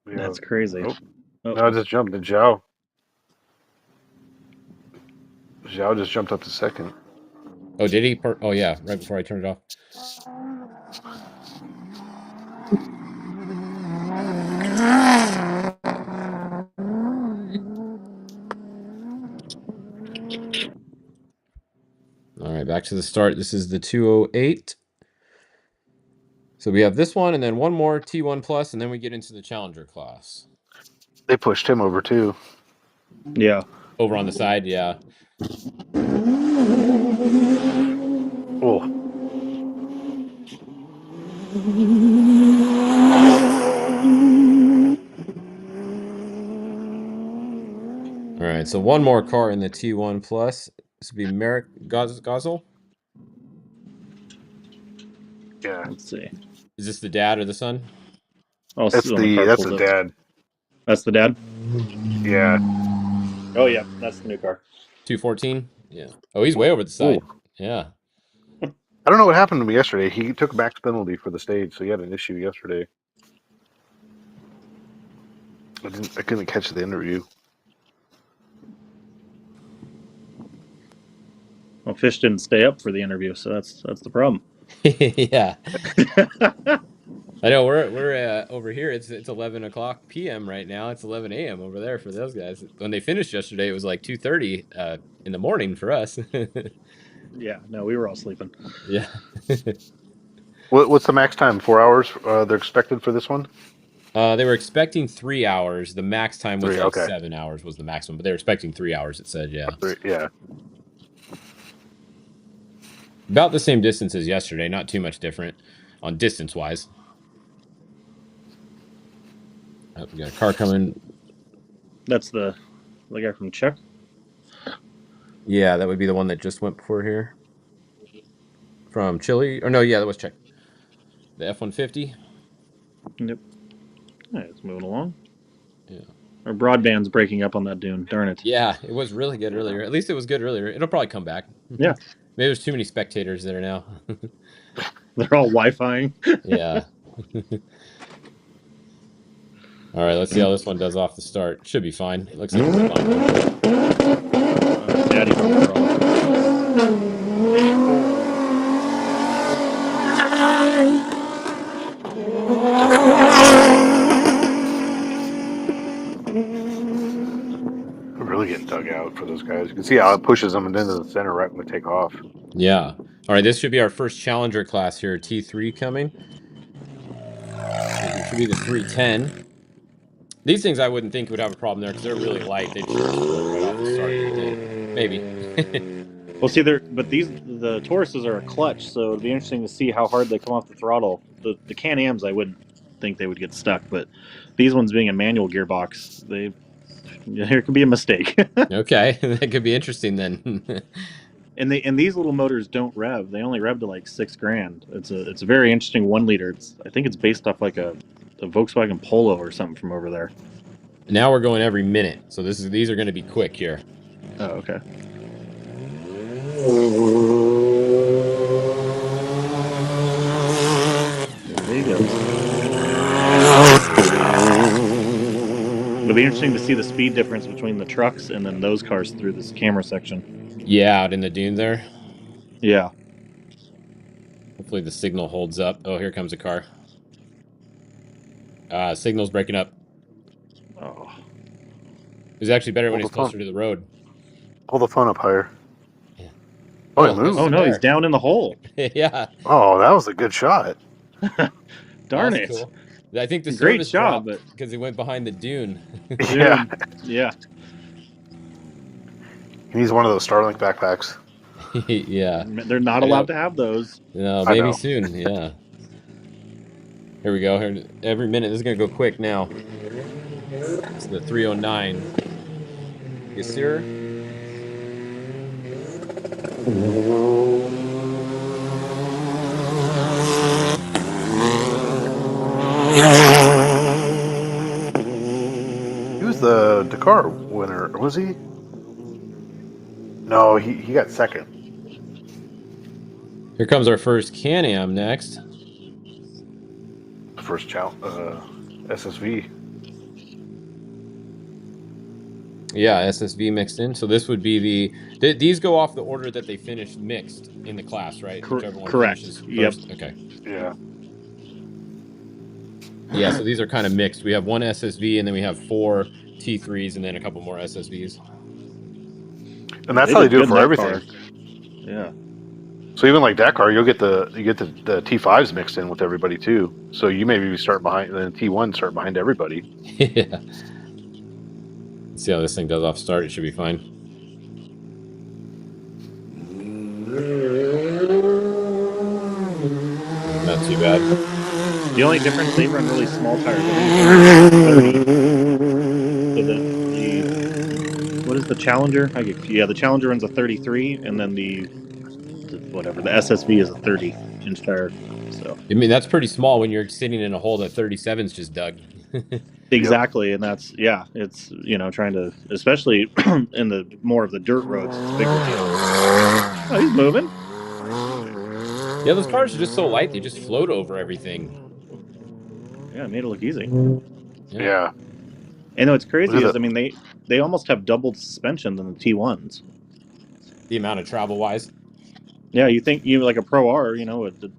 That's crazy. No, I just jumped to Zhao. Zhao just jumped up to second. Oh, did he? Oh, yeah, right before I turned it off. All right, back to the start. This is the 208. So we have this one and then one more T1 Plus, and then we get into the Challenger class. They pushed him over too. Yeah. Over on the side, yeah. Oh. All right, so one more car in the T1 Plus. This would be Merrick Gozel. Yeah. Let's see. Is this the dad or the son? Oh, That's the dad. That's the dad? Yeah. Oh, yeah. That's the new car. 214? Yeah. Oh, he's way over the side. Ooh. Yeah. I don't know what happened to him yesterday. He took a max penalty for the stage, so he had an issue yesterday. I couldn't catch the interview. Well, fish didn't stay up for the interview, so that's the problem. Yeah. I know we're over here. It's 11 o'clock p.m. right now. It's 11 a.m. over there for those guys. When they finished yesterday, it was like 2:30 in the morning for us. Yeah, no, we were all sleeping. Yeah. What's the max time? 4 hours? They're expected for this one. They were expecting 3 hours. The max time was 3. like Okay. 7 hours was the maximum, but they were expecting 3 hours. It said, yeah. 3, yeah. About the same distance as yesterday. Not too much different on distance wise. Oh, we got a car coming. That's the guy from Czech. Yeah, that would be the one that just went before here. From Chile. Or no, yeah, that was Czech. The F-150. Yep. Yeah, it's moving along. Yeah. Our broadband's breaking up on that dune. Darn it. Yeah, it was really good earlier. At least it was good earlier. It'll probably come back. Yeah. Maybe there's too many spectators there now. They're all Wi-Fiing. Yeah. All right, let's see how this one does off the start. Should be fine. It looks like it's fine. Daddy from the front. Really getting dug out for those guys. You can see how it pushes them into the center right when they take off. Yeah. All right, this should be our first Challenger class here, T3 coming. It should be the 310. These things I wouldn't think would have a problem there because they're really light. They should explode right off the start, you'd think. Maybe. Well, see, the Tauruses are a clutch, so it'd be interesting to see how hard they come off the throttle. The Can-Ams, I wouldn't think they would get stuck, but these ones being a manual gearbox, here could be a mistake. Okay, that could be interesting then. And these little motors don't rev; they only rev to like $6,000. It's a very interesting 1 liter. I think it's based off like a Volkswagen Polo or something from over there. Now we're going every minute, so these are going to be quick here. Oh, okay. There he goes. It'll be interesting to see the speed difference between the trucks and then those cars through this camera section. Yeah, out in the dune there. Yeah. Hopefully the signal holds up. Oh, here comes a car. Signal's breaking up. Oh. It's actually better when he's closer to the road. Pull the phone up higher. Yeah. Oh, it moved. Oh no, he's down in the hole. Yeah. Oh, that was a good shot. Darn it. Cool. I think the Great service job, dropped because he went behind the dune. Yeah. Yeah. He needs one of those Starlink backpacks. Yeah. They're not allowed to have those. No, maybe soon. Yeah. Here we go. Here, every minute. This is going to go quick now. It's the 309. Yes, sir. He was the Dakar winner, was he? No, he got second. Here comes our first Can-Am next. First SSV. Yeah, SSV mixed in. So this would be these go off the order that they finished mixed in the class, right? Whichever one correct. finishes Yep. first. Okay. Yeah. Yeah, so these are kind of mixed. We have one SSV, and then we have 4 T3s, and then a couple more SSVs. And that's how they do it for everything. Car. Yeah. So even like Dakar, you get the T5s mixed in with everybody too. So you maybe start behind, and then T1 start behind everybody. Yeah. Let's see how this thing does off start. It should be fine. Not too bad. The only difference, they run really small tires. So what is the Challenger? The Challenger runs a 33, and then the SSV is a 30-inch tire. So I mean, that's pretty small when you're sitting in a hole that 37's just dug. exactly, and that's it's trying to, especially in the more of the dirt roads, it's a bigger deal. Oh, he's moving. Yeah, those cars are just so light; they just float over everything. Yeah, it made it look easy. Yeah. And what's crazy is, I mean, they almost have double the suspension than the T1s. The amount of travel wise. Yeah, you think you like a Pro R,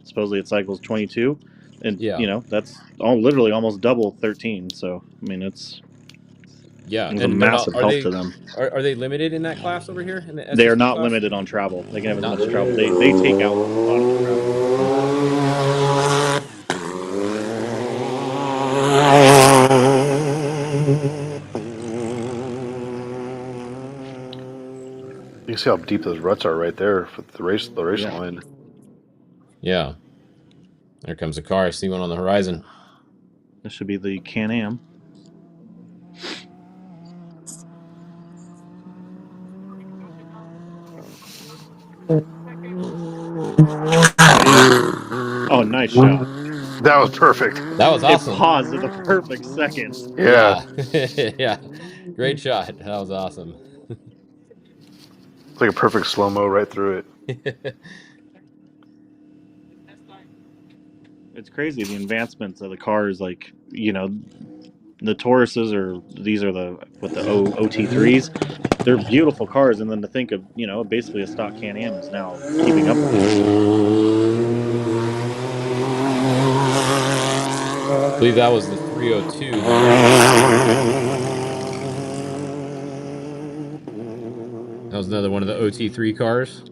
supposedly it cycles 22, and Yeah. that's all literally almost double 13. So I mean, it Yeah, was a and they're not. massive help to them. Are they limited in that class over here in the They are SST not class? limited on travel. They can have as Not much limited. travel. They take out a lot of the travel. You see how deep those ruts are right there for the race Yeah, line. Yeah. There comes a car. I see one on the horizon. this should be the Can-Am. Oh yeah. Oh, nice shot. That was perfect. That was It awesome. paused at the perfect second. Yeah, Yeah. Yeah. Great shot. That was awesome. it's like a perfect slow mo right through it. It's crazy the advancements of the cars. Like the Tauruses these are the OT3s. They're beautiful cars, and then to think of basically a stock Can-Am is now keeping up with them. I believe that was the 302 that was just racing. That was another one of the OT3 cars.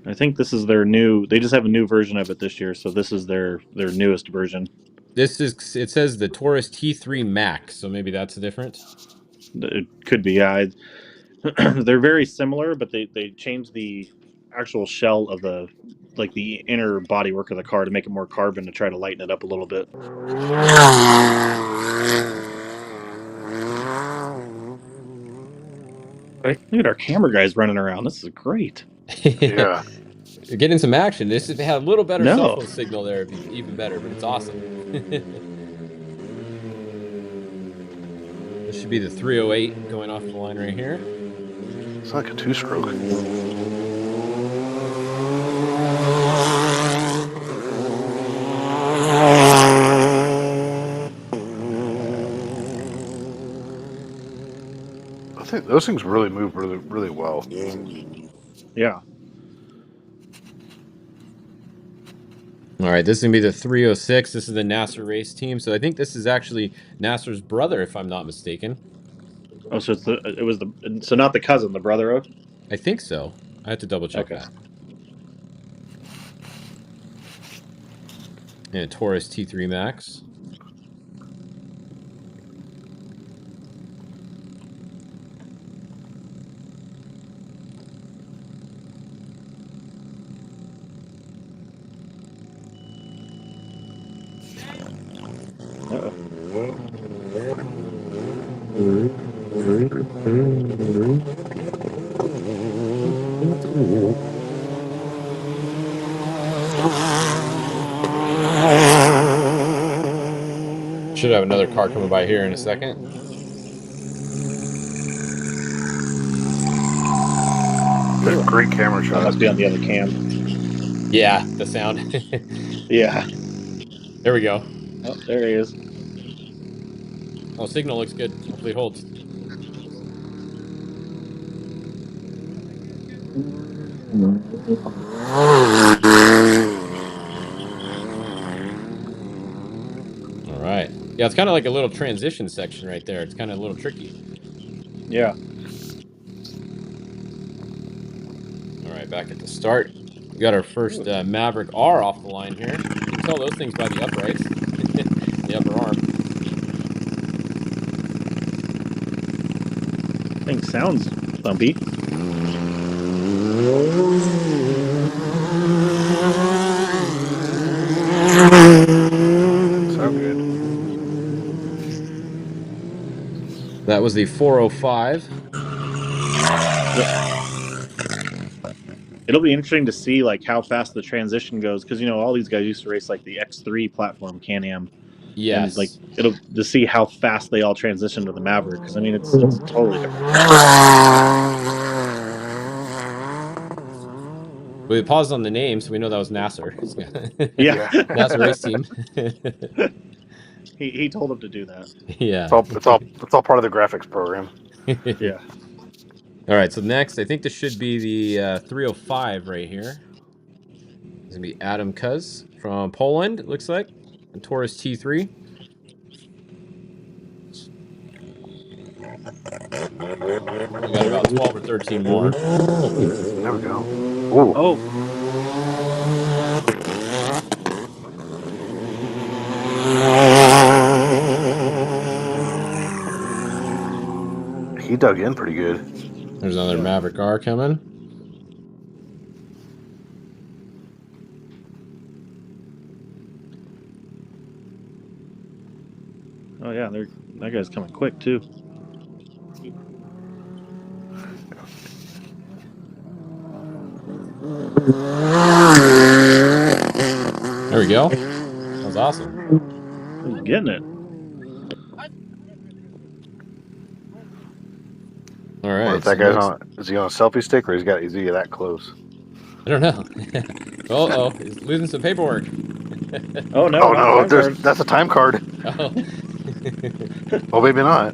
I think this is their new. They just have a new version of it this year, so this is their newest version. It says the Taurus T3 Max, so maybe that's different. It could be. Yeah, they're very similar, but they changed the actual shell of the inner bodywork of the car to make it more carbon to try to lighten it up a little bit. Look at our camera guys running around. This is great. Yeah. Getting some action. If they had a little better cell No, phone signal there, it'd be even better, but it's awesome. This should be the 308 going off the line right here. It's like a two-stroke. I think those things really move really, really well. yeah. All right, this is gonna be the 306. This is the Nasser race team. So I think this is actually Nasser's brother, if I'm not mistaken. Oh, so so not the cousin, the brother of. I think so. I have to double check Okay. that. And Taurus T3 Max. Should have another car coming by here in a second. Great camera That shot. must be on the other cam. Yeah, the sound. Yeah. There we go. Oh, there he is. Oh, signal looks good. Hopefully it holds. All right. Yeah, it's kind of like a little transition section right there. It's kind of a little tricky. Yeah. All right, back at the start. We got our first Maverick R off the line here. You can tell those things by the uprights, the upper arm. Thing sounds thumpy. Sound good. That was the 405. It'll be interesting to see like how fast the transition goes because all these guys used to race like the X3 platform Can-Am, and like Yes. it'll to see how fast they all transition to the Maverick because I mean it's a totally different car. We paused on the name, so we know that was Nasser. Yeah, Nasser race team. he told him to do that. Yeah. It's all part of the graphics program. Yeah. All right, so next, I think this should be the 305 right here. It's going to be Adam Kuz from Poland, it looks like. And Taurus T3. We got about 12 or 13 more. There we go. Oh, Oh, he dug in pretty good. There's another Maverick R coming. oh yeah, that guy's coming quick too. There we go. That was awesome. He's getting it. All I wonder right. if that So guy's next, on. Is he on a selfie stick or is he that close? I don't know. Oh, he's losing some paperwork. Oh no, Oh not no, time card. that's a time card. Oh. Oh, maybe not.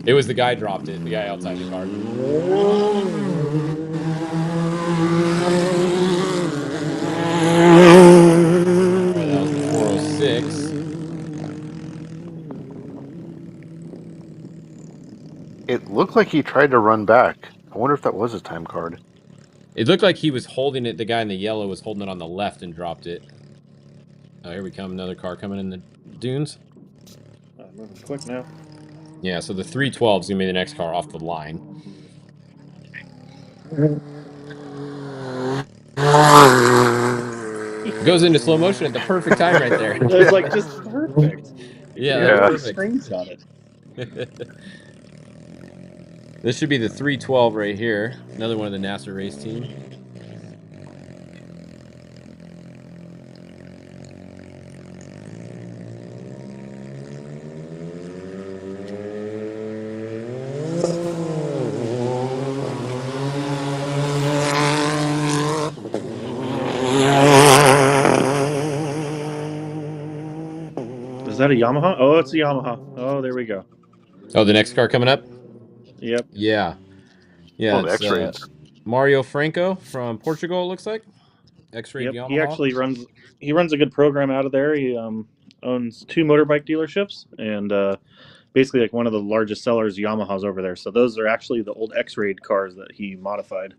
It was the guy dropped it. The guy outside the car. All right, that was the 406. It looked like he tried to run back. I wonder if that was his time card. It looked like he was holding it. The guy in the yellow was holding it on the left and dropped it. Oh, here we come. Another car coming in the dunes. Moving quick now. Yeah, so the 312 is going to be the next car off the line. It goes into slow motion at the perfect time right there. It was like just perfect. Yeah, Yeah. that Really was perfect. screenshot it. This should be the 312 right here. Another one of the NASA race team. Is that a Yamaha? Oh, it's a Yamaha. Oh, there we go. Oh, the next car coming up? Yep. Yeah. Yeah, Oh, the it's X-rays. Mario Franco from Portugal, it looks like. X-ray Yep. Yamaha. He actually runs a good program out of there. He owns 2 motorbike dealerships and basically like one of the largest sellers of Yamahas over there. So those are actually the old X-Raid cars that he modified.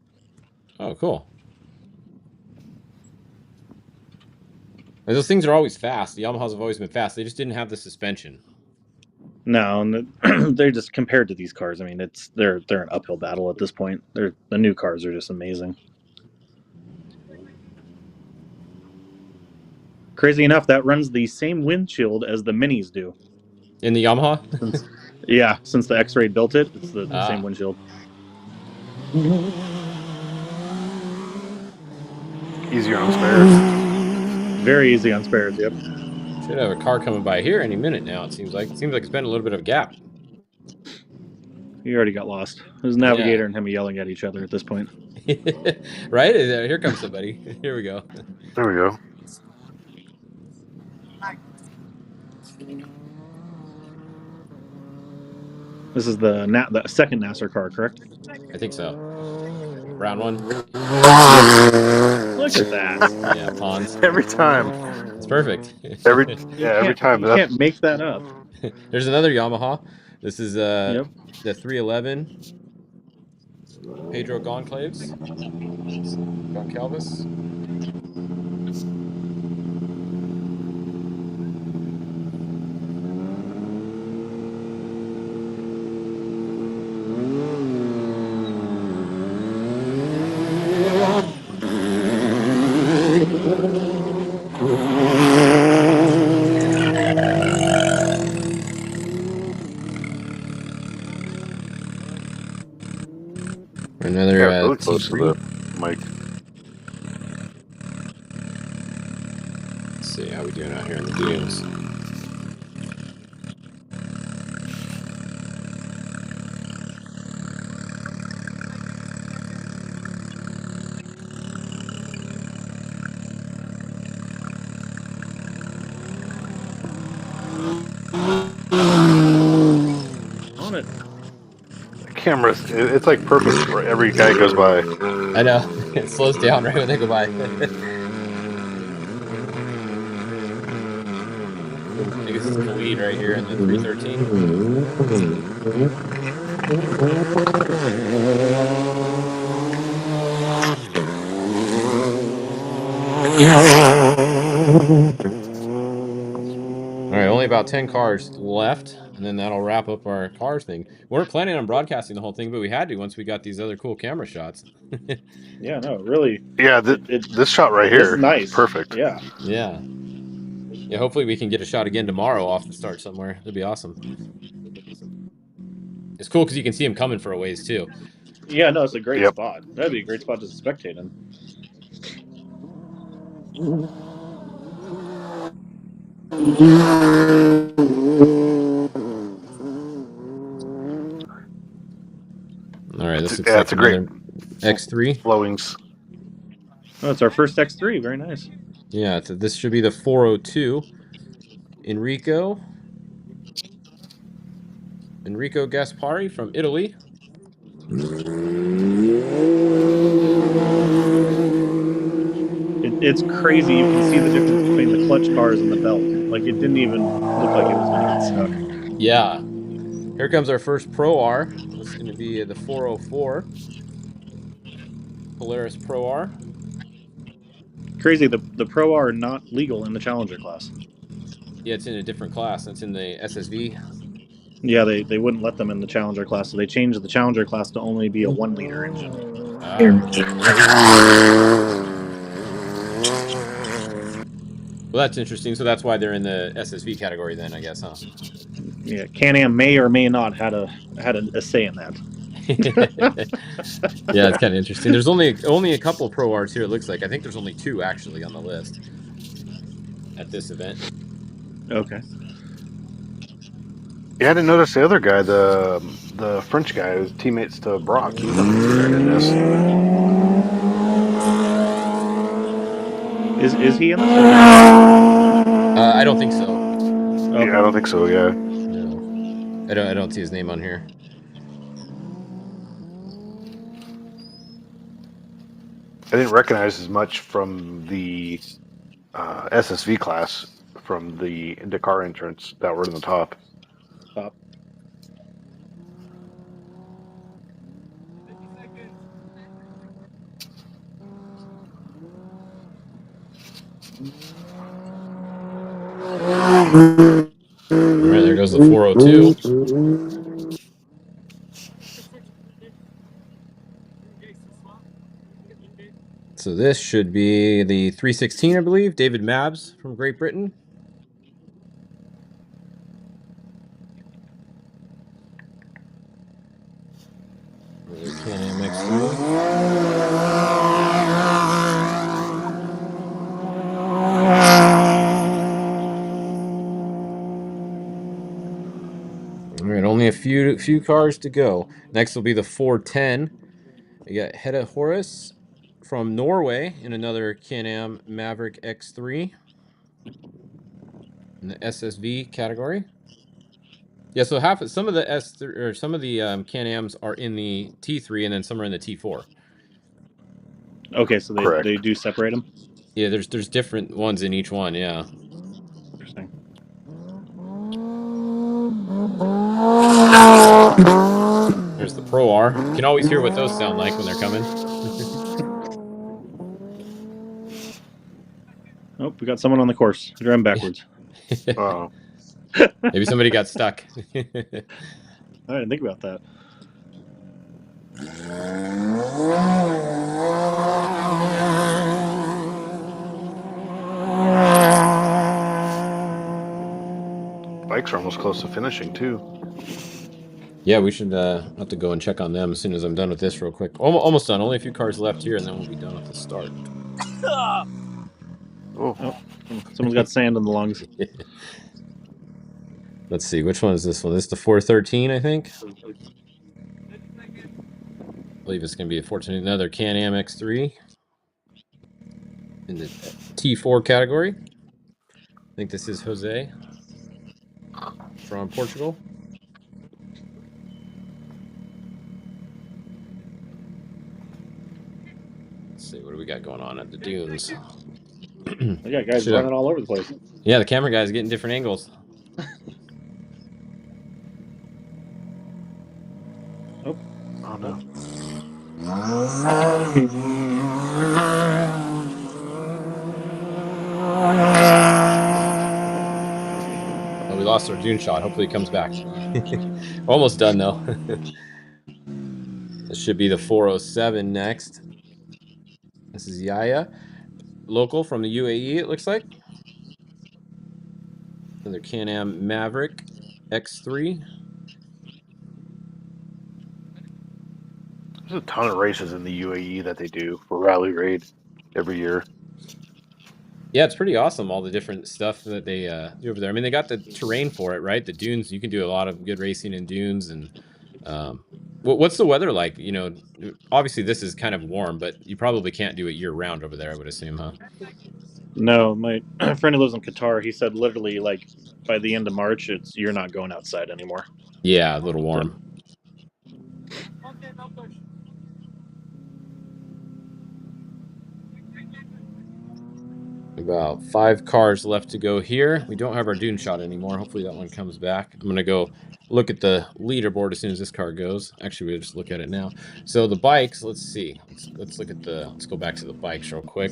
Oh, cool. And those things are always fast. The Yamahas have always been fast. They just didn't have the suspension. No, and they're just compared to these cars. I mean, they're an uphill battle at this point. The new cars are just amazing. Crazy enough, that runs the same windshield as the Minis do. In the Yamaha? Yeah, since the X-Ray built it, it's the same windshield. Easier on spares. Very easy on spares. Yep. Should have a car coming by here any minute now, it seems like. It seems like it's been a little bit of a gap. You already got lost. There's a navigator and him yelling at each other at this point. Right? Here comes somebody. Here we go. There we go. This is the second NASA car, correct? I think so. Brown one. Look at that. Yeah, pawns. Every time. It's perfect. Every time. You can't make that up. There's another Yamaha. This is Yep. the 311 Pedro Goncalves. Goncalves. Another Yeah, really close to T3. the mic. Let's see how we doing out here in the dunes. On it. camera, it's like perfect for every guy goes by. I know. It slows down right when they go by. I guess it's Khalid right here in the 313. All right, only about 10 cars left, and then that'll wrap up our cars thing. We weren't planning on broadcasting the whole thing, but we had to once we got these other cool camera shots. Yeah, no, really. Yeah, this shot right This here, is nice. perfect. Yeah. Yeah. Yeah, hopefully we can get a shot again tomorrow off the start somewhere. That'd be awesome. It's cool because you can see him coming for a ways, too. Yeah, no, it's a great Yep. spot. That'd be a great spot to spectate in. All right, this looks Yeah, like it's a great another X3. flowings. Oh, it's our first X3. Very nice. Yeah, this should be the 402. Enrico Gaspari from Italy. It's crazy. You can see the difference between the clutch bars and the belt. Like, it didn't even look like it was going to get stuck. Yeah. Here comes our first Pro R. This is going to be the 404. Polaris Pro R. Crazy. The Pro R are not legal in the Challenger class. Yeah, it's in a different class. It's in the SSV. Yeah, they wouldn't let them in the Challenger class, so they changed the Challenger class to only be a 1-liter engine. Well, that's interesting. So that's why they're in the SSV category then, I guess, huh? Yeah, Can-Am may or may not had a say in that. Yeah, it's kind of interesting. There's only a couple Pro Rs here, it looks like. I think there's only 2 actually on the list at this event. Okay. Yeah, I didn't notice the other guy, the French guy, who's teammates to Brock. He's in this. Is he in this? I don't think so. Okay. Yeah, I don't think so. Yeah. No, I don't see his name on here. I didn't recognize as much from the SSV class from the Dakar entrants that were in the top. All right, there goes the 402. So this should be the 316, I believe. David Mabs from Great Britain. Can-Am X3. All right, only a few cars to go. Next will be the 410. We got Hedda Horace from Norway in another Can-Am Maverick X3 in the SSV category. Yeah, so some of the S3 or some of the Can-Ams are in the T3 and then some are in the T4. Okay, so they do separate them. Yeah, there's different ones in each one. Yeah. Interesting. There's the Pro R. You can always hear what those sound like when they're coming. Oh, we got someone on the course. They're backwards. Oh. Maybe somebody got stuck. I didn't think about that. Bikes are almost close to finishing too. Yeah, we should have to go and check on them as soon as I'm done with this real quick. Almost done. Only a few cars left here, and then we'll be done with the start. Oh, someone's got sand in the lungs. Let's see, which one is this one? This is the 413, I think. I believe it's going to be a 413, another Can-Am X3 in the T4 category. I think this is Jose from Portugal. we got going on at the dunes? We got guys running all over the place. Yeah, the camera guy's getting different angles. Oh no. Oh, we lost our dune shot. Hopefully he comes back. Almost done though. This should be the 407 next. This is Yaya, local from the UAE, it looks like. Another Can-Am Maverick X3. There's a ton of races in the UAE that they do for Rally Raid every year. Yeah, it's pretty awesome, all the different stuff that they do over there. I mean, they got the terrain for it, right? The dunes, you can do a lot of good racing in dunes. And what's the weather like? You know, obviously this is kind of warm, but you probably can't do it year-round over there, I would assume, huh? No, my friend who lives in Qatar, he said literally like by the end of March, you're not going outside anymore. Yeah, a little warm. About 5 cars left to go here. We don't have our dune shot anymore. Hopefully that one comes back. I'm going to go look at the leaderboard as soon as this car goes. Actually, we'll just look at it now. So the bikes, let's see. Let's look at let's go back to the bikes real quick.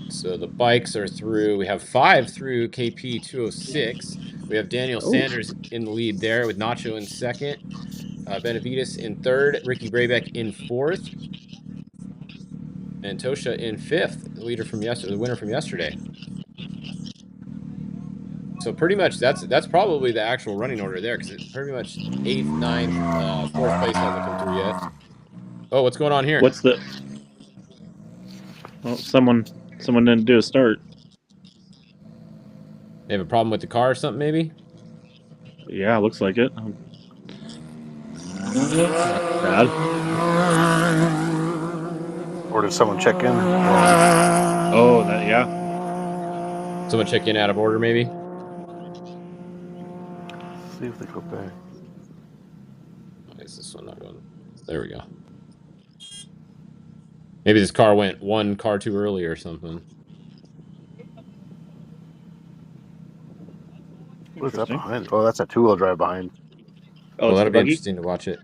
So the bikes are through. We have 5 through KP 206. We have Daniel Sanders in the lead there with Nacho in second. Benavides in third. Ricky Brabeck in fourth. And Tosha in fifth, the leader from yesterday, the winner from yesterday. So pretty much that's probably the actual running order there, because it's pretty much 8th, 9th, 4th place hasn't come through yet. Oh, what's going on here? What's the? Well, someone didn't do a start. They have a problem with the car or something, maybe? Yeah, looks like it. Bad. Or did someone check in? Oh, that yeah. Someone check in out of order, maybe? Let's see if they go back. Why is this one not going? There we go. Maybe this car went 1 car too early or something. What's that behind? Oh, that's a 2-wheel drive behind. Oh, well, that'll be buggy? interesting to watch it.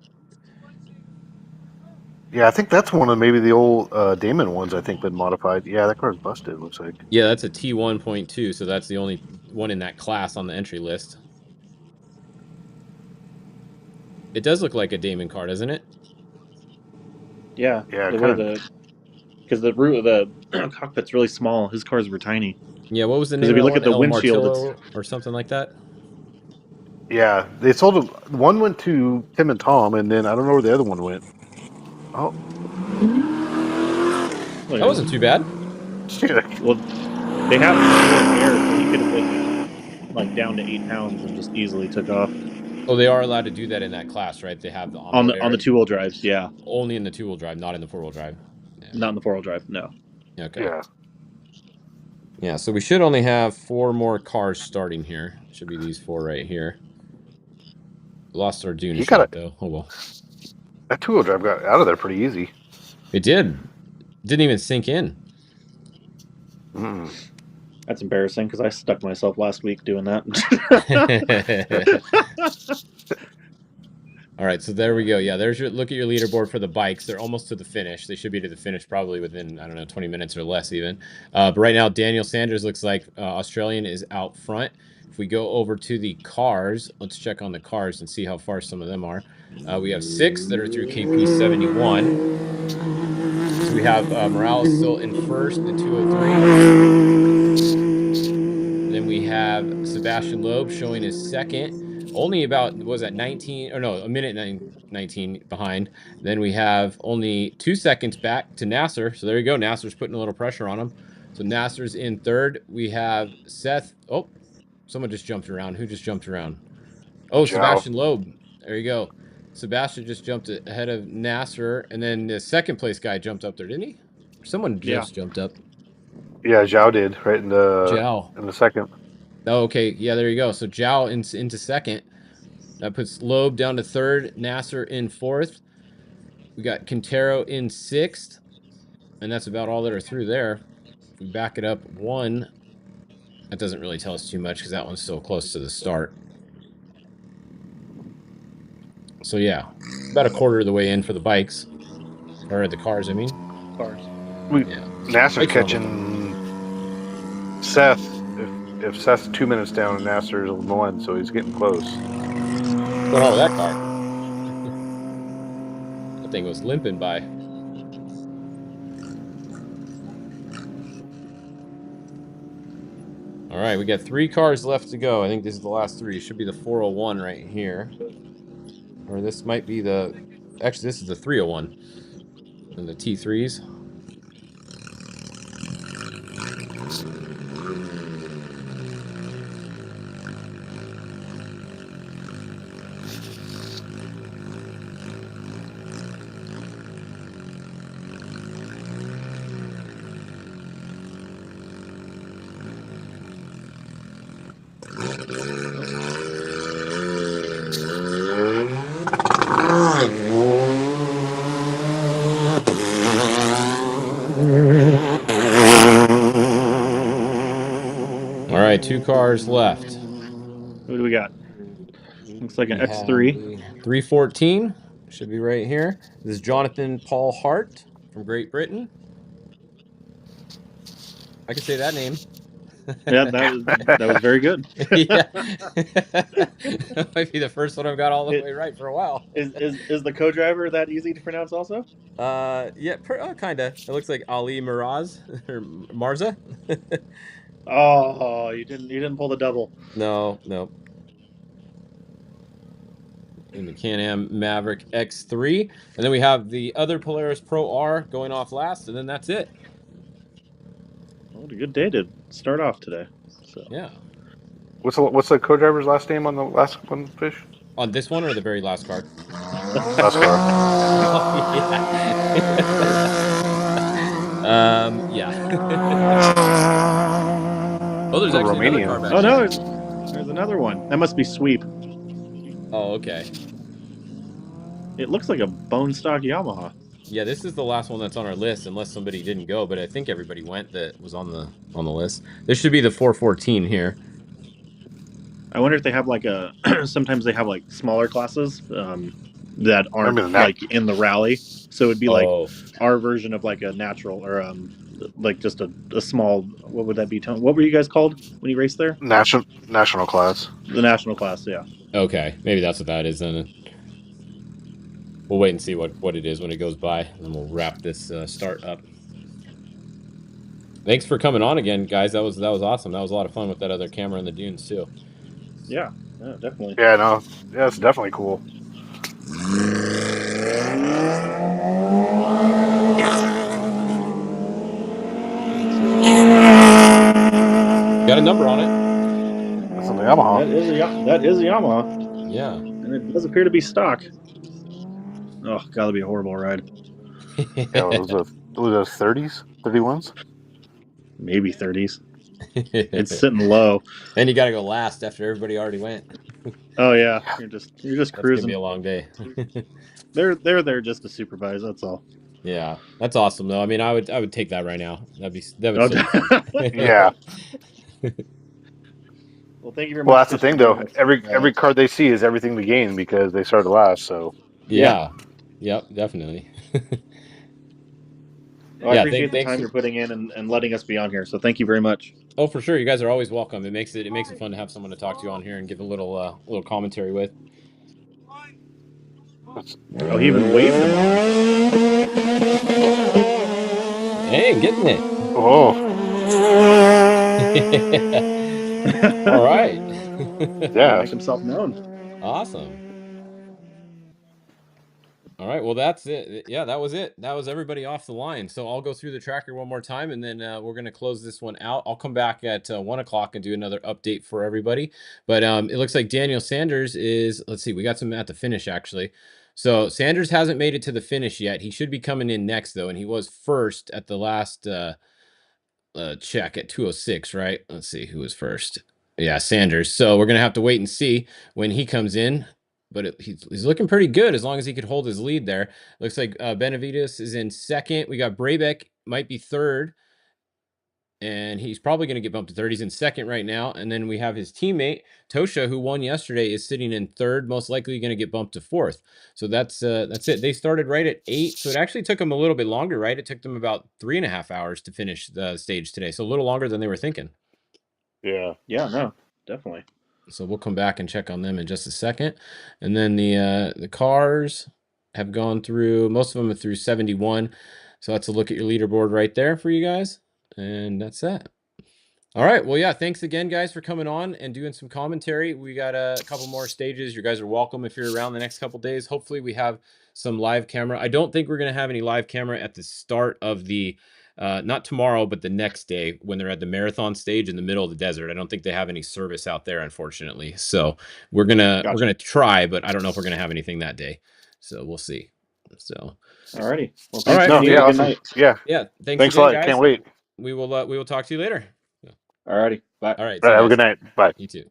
Yeah, I think that's one of maybe the old Damon ones. I think been modified. Yeah, that car's busted. It looks like. Yeah, that's a T1.2, so that's the only one in that class on the entry list. It does look like a Damon car, doesn't it? Yeah. Yeah, because the root of the cockpit's really small. His cars were tiny. Yeah, what was the name? If you of look at the windshield, Martillo or something like that. Yeah, they sold them. One went to Tim and Tom, and then I don't know where the other one went. Oh, that wasn't too bad. Well, they have air, so he could have been like down to 8 pounds and just easily took off. Oh, they are allowed to do that in that class, right? They have the on the 2-wheel drives, yeah. Only in the 2-wheel drive, not in the 4-wheel drive. Yeah. Not in the 4-wheel drive, no. Okay. Yeah. Yeah, so we should only have 4 more cars starting here. Should be these 4 right here. Lost our dune shot, though. Oh, well. That 2-wheel drive got out of there pretty easy. It did. Didn't even sink in. That's embarrassing, because I stuck myself last week doing that. All right, so there we go. Yeah, there's your look at your leaderboard for the bikes. They're almost to the finish. They should be to the finish probably within, I don't know, 20 minutes or less even. But right now, Daniel Sanders looks like Australian is out front. If we go over to the cars, let's check on the cars and see how far some of them are. We have 6 that are through KP 71. So we have Morales still in first in 203. Then we have Sebastian Loeb showing his second. Only about, what was that, 19, or no, a minute 19 behind. Then we have only 2 seconds back to Nasser. So there you go. Nasser's putting a little pressure on him. So Nasser's in third. We have Seth. Oh, someone just jumped around. Who just jumped around? Oh, Sebastian Loeb. There you go. Sebastian just jumped ahead of Nasser. And then the second place guy jumped up there, didn't he? Someone just jumped up. Yeah, Zhao did, right in the second. Oh, okay. Yeah, there you go. So Zhao into second. That puts Loeb down to third. Nasser in fourth. We got Quintero in 6th, and that's about all that are through there. If we back it up 1, that doesn't really tell us too much because that one's still close to the start. So yeah, about a quarter of the way in for the bikes, or the cars. I mean, Cars. yeah. Nasser's Bikes are almost catching Seth. If Seth's 2 minutes down and Nasser's 1, so he's getting close. What's going on with that car? That thing was limping by. All right, we got 3 cars left to go. I think this is the last 3. It should be the 401 right here. Or this might be the... Actually, this is the 301. And the T3s. All right, 2 cars left. What do we got? Looks like an We X3. have 314. Should be right here. This is Jonathan Paul Hart from Great Britain. I can say that name. Yeah, that was very good. Yeah. That might be the first one I've got all the way right for a while. Is the co-driver that easy to pronounce also? Yeah, kind of. It looks like Ali Miraz or Marza. Oh, you didn't pull the double. No. In the Can-Am Maverick X3. And then we have the other Polaris Pro R going off last, and then that's it. Well, what a good day to start off today. So Yeah. What's the co-driver's last name on the last one, Fish? On this one or the very last car? Last car. Yeah. Oh, there's The actually another Romanian. car back Oh there. no, there's another one. That must be Sweep. Oh, okay. It looks like a bone stock Yamaha. Yeah, this is the last one that's on our list, unless somebody didn't go, but I think everybody went that was on the list. This should be the 414 here. I wonder if they have like a. Sometimes they have like smaller classes that aren't that. like in the rally, so it'd be like Oh, our version of like a natural or like just a small. What would that be? Tony? What were you guys called when you raced there? National class. The national class, yeah. okay. Maybe that's what that is then. We'll wait and see what it is when it goes by, and then we'll wrap this start up. Thanks for coming on again, guys. That was awesome. That was a lot of fun with that other camera in the dunes too. Yeah, definitely. Yeah, no, yeah, it's definitely cool. Got a number on it. That's on the Yamaha. That is a Yamaha, Yeah. and it does appear to be stock. Oh, God, that'd be a horrible ride. Yeah, it was the 30s, 31s. Maybe 30s. It's sitting low. And you got to go last after everybody already went. Oh yeah, you're just That's cruising. gonna be a long day. They're there just to supervise. That's all. Yeah, that's awesome though. I mean, I would take that right now. That would Oh, so fun. Yeah. Well, thank you very much. Well, that's the thing, though. for- Every card they see is everything to gain because they started last. So Yeah. Yep, definitely. Well, I Yeah, appreciate the thanks. time you're putting in and letting us be on here. So thank you very much. Oh, for sure. You guys are always welcome. It makes it fun to have someone to talk to on here and give a little commentary with. Oh, he even waved him. Hey, getting it. oh, All right. yeah. Make himself known. Awesome. All right, well, that's it. Yeah, that was it. That was everybody off the line. So I'll go through the tracker one more time, and then we're going to close this one out. I'll come back at 1 o'clock and do another update for everybody. But it looks like Daniel Sanders is, let's see, we got some at the finish, actually. So Sanders hasn't made it to the finish yet. He should be coming in next, though, and he was first at the last check at 206, right? Let's see who was first. Yeah, Sanders. So we're going to have to wait and see when he comes in. but he's looking pretty good as long as he could hold his lead there. Looks like Benavides is in second. We got Brabeck might be third, and he's probably going to get bumped to third. He's in second right now, and then we have his teammate Tosha, who won yesterday, is sitting in third, most likely going to get bumped to fourth. So that's it. They started right at 8, so it actually took them a little bit longer, right? It took them about 3.5 hours to finish the stage today, so a little longer than they were thinking. Yeah. Yeah, no, definitely. So we'll come back and check on them in just a second. And then the cars have gone through, most of them are through 71. So that's a look at your leaderboard right there for you guys. And that's that. All right. Well, yeah, thanks again, guys, for coming on and doing some commentary. We got a couple more stages. You guys are welcome if you're around the next couple days. Hopefully we have some live camera. I don't think we're going to have any live camera at the start of the not tomorrow, but the next day when they're at the marathon stage in the middle of the desert. I don't think they have any service out there, unfortunately. So we're gonna try, but I don't know if we're gonna have anything that day. So we'll see. So Alrighty. Well, all right. No, Steve. yeah, Good awesome. night. Yeah. Yeah. Thanks Thanks a again, lot. guys. Can't wait. We will talk to you later. Alrighty. Bye. All right. All right, have a good night. Bye. You too.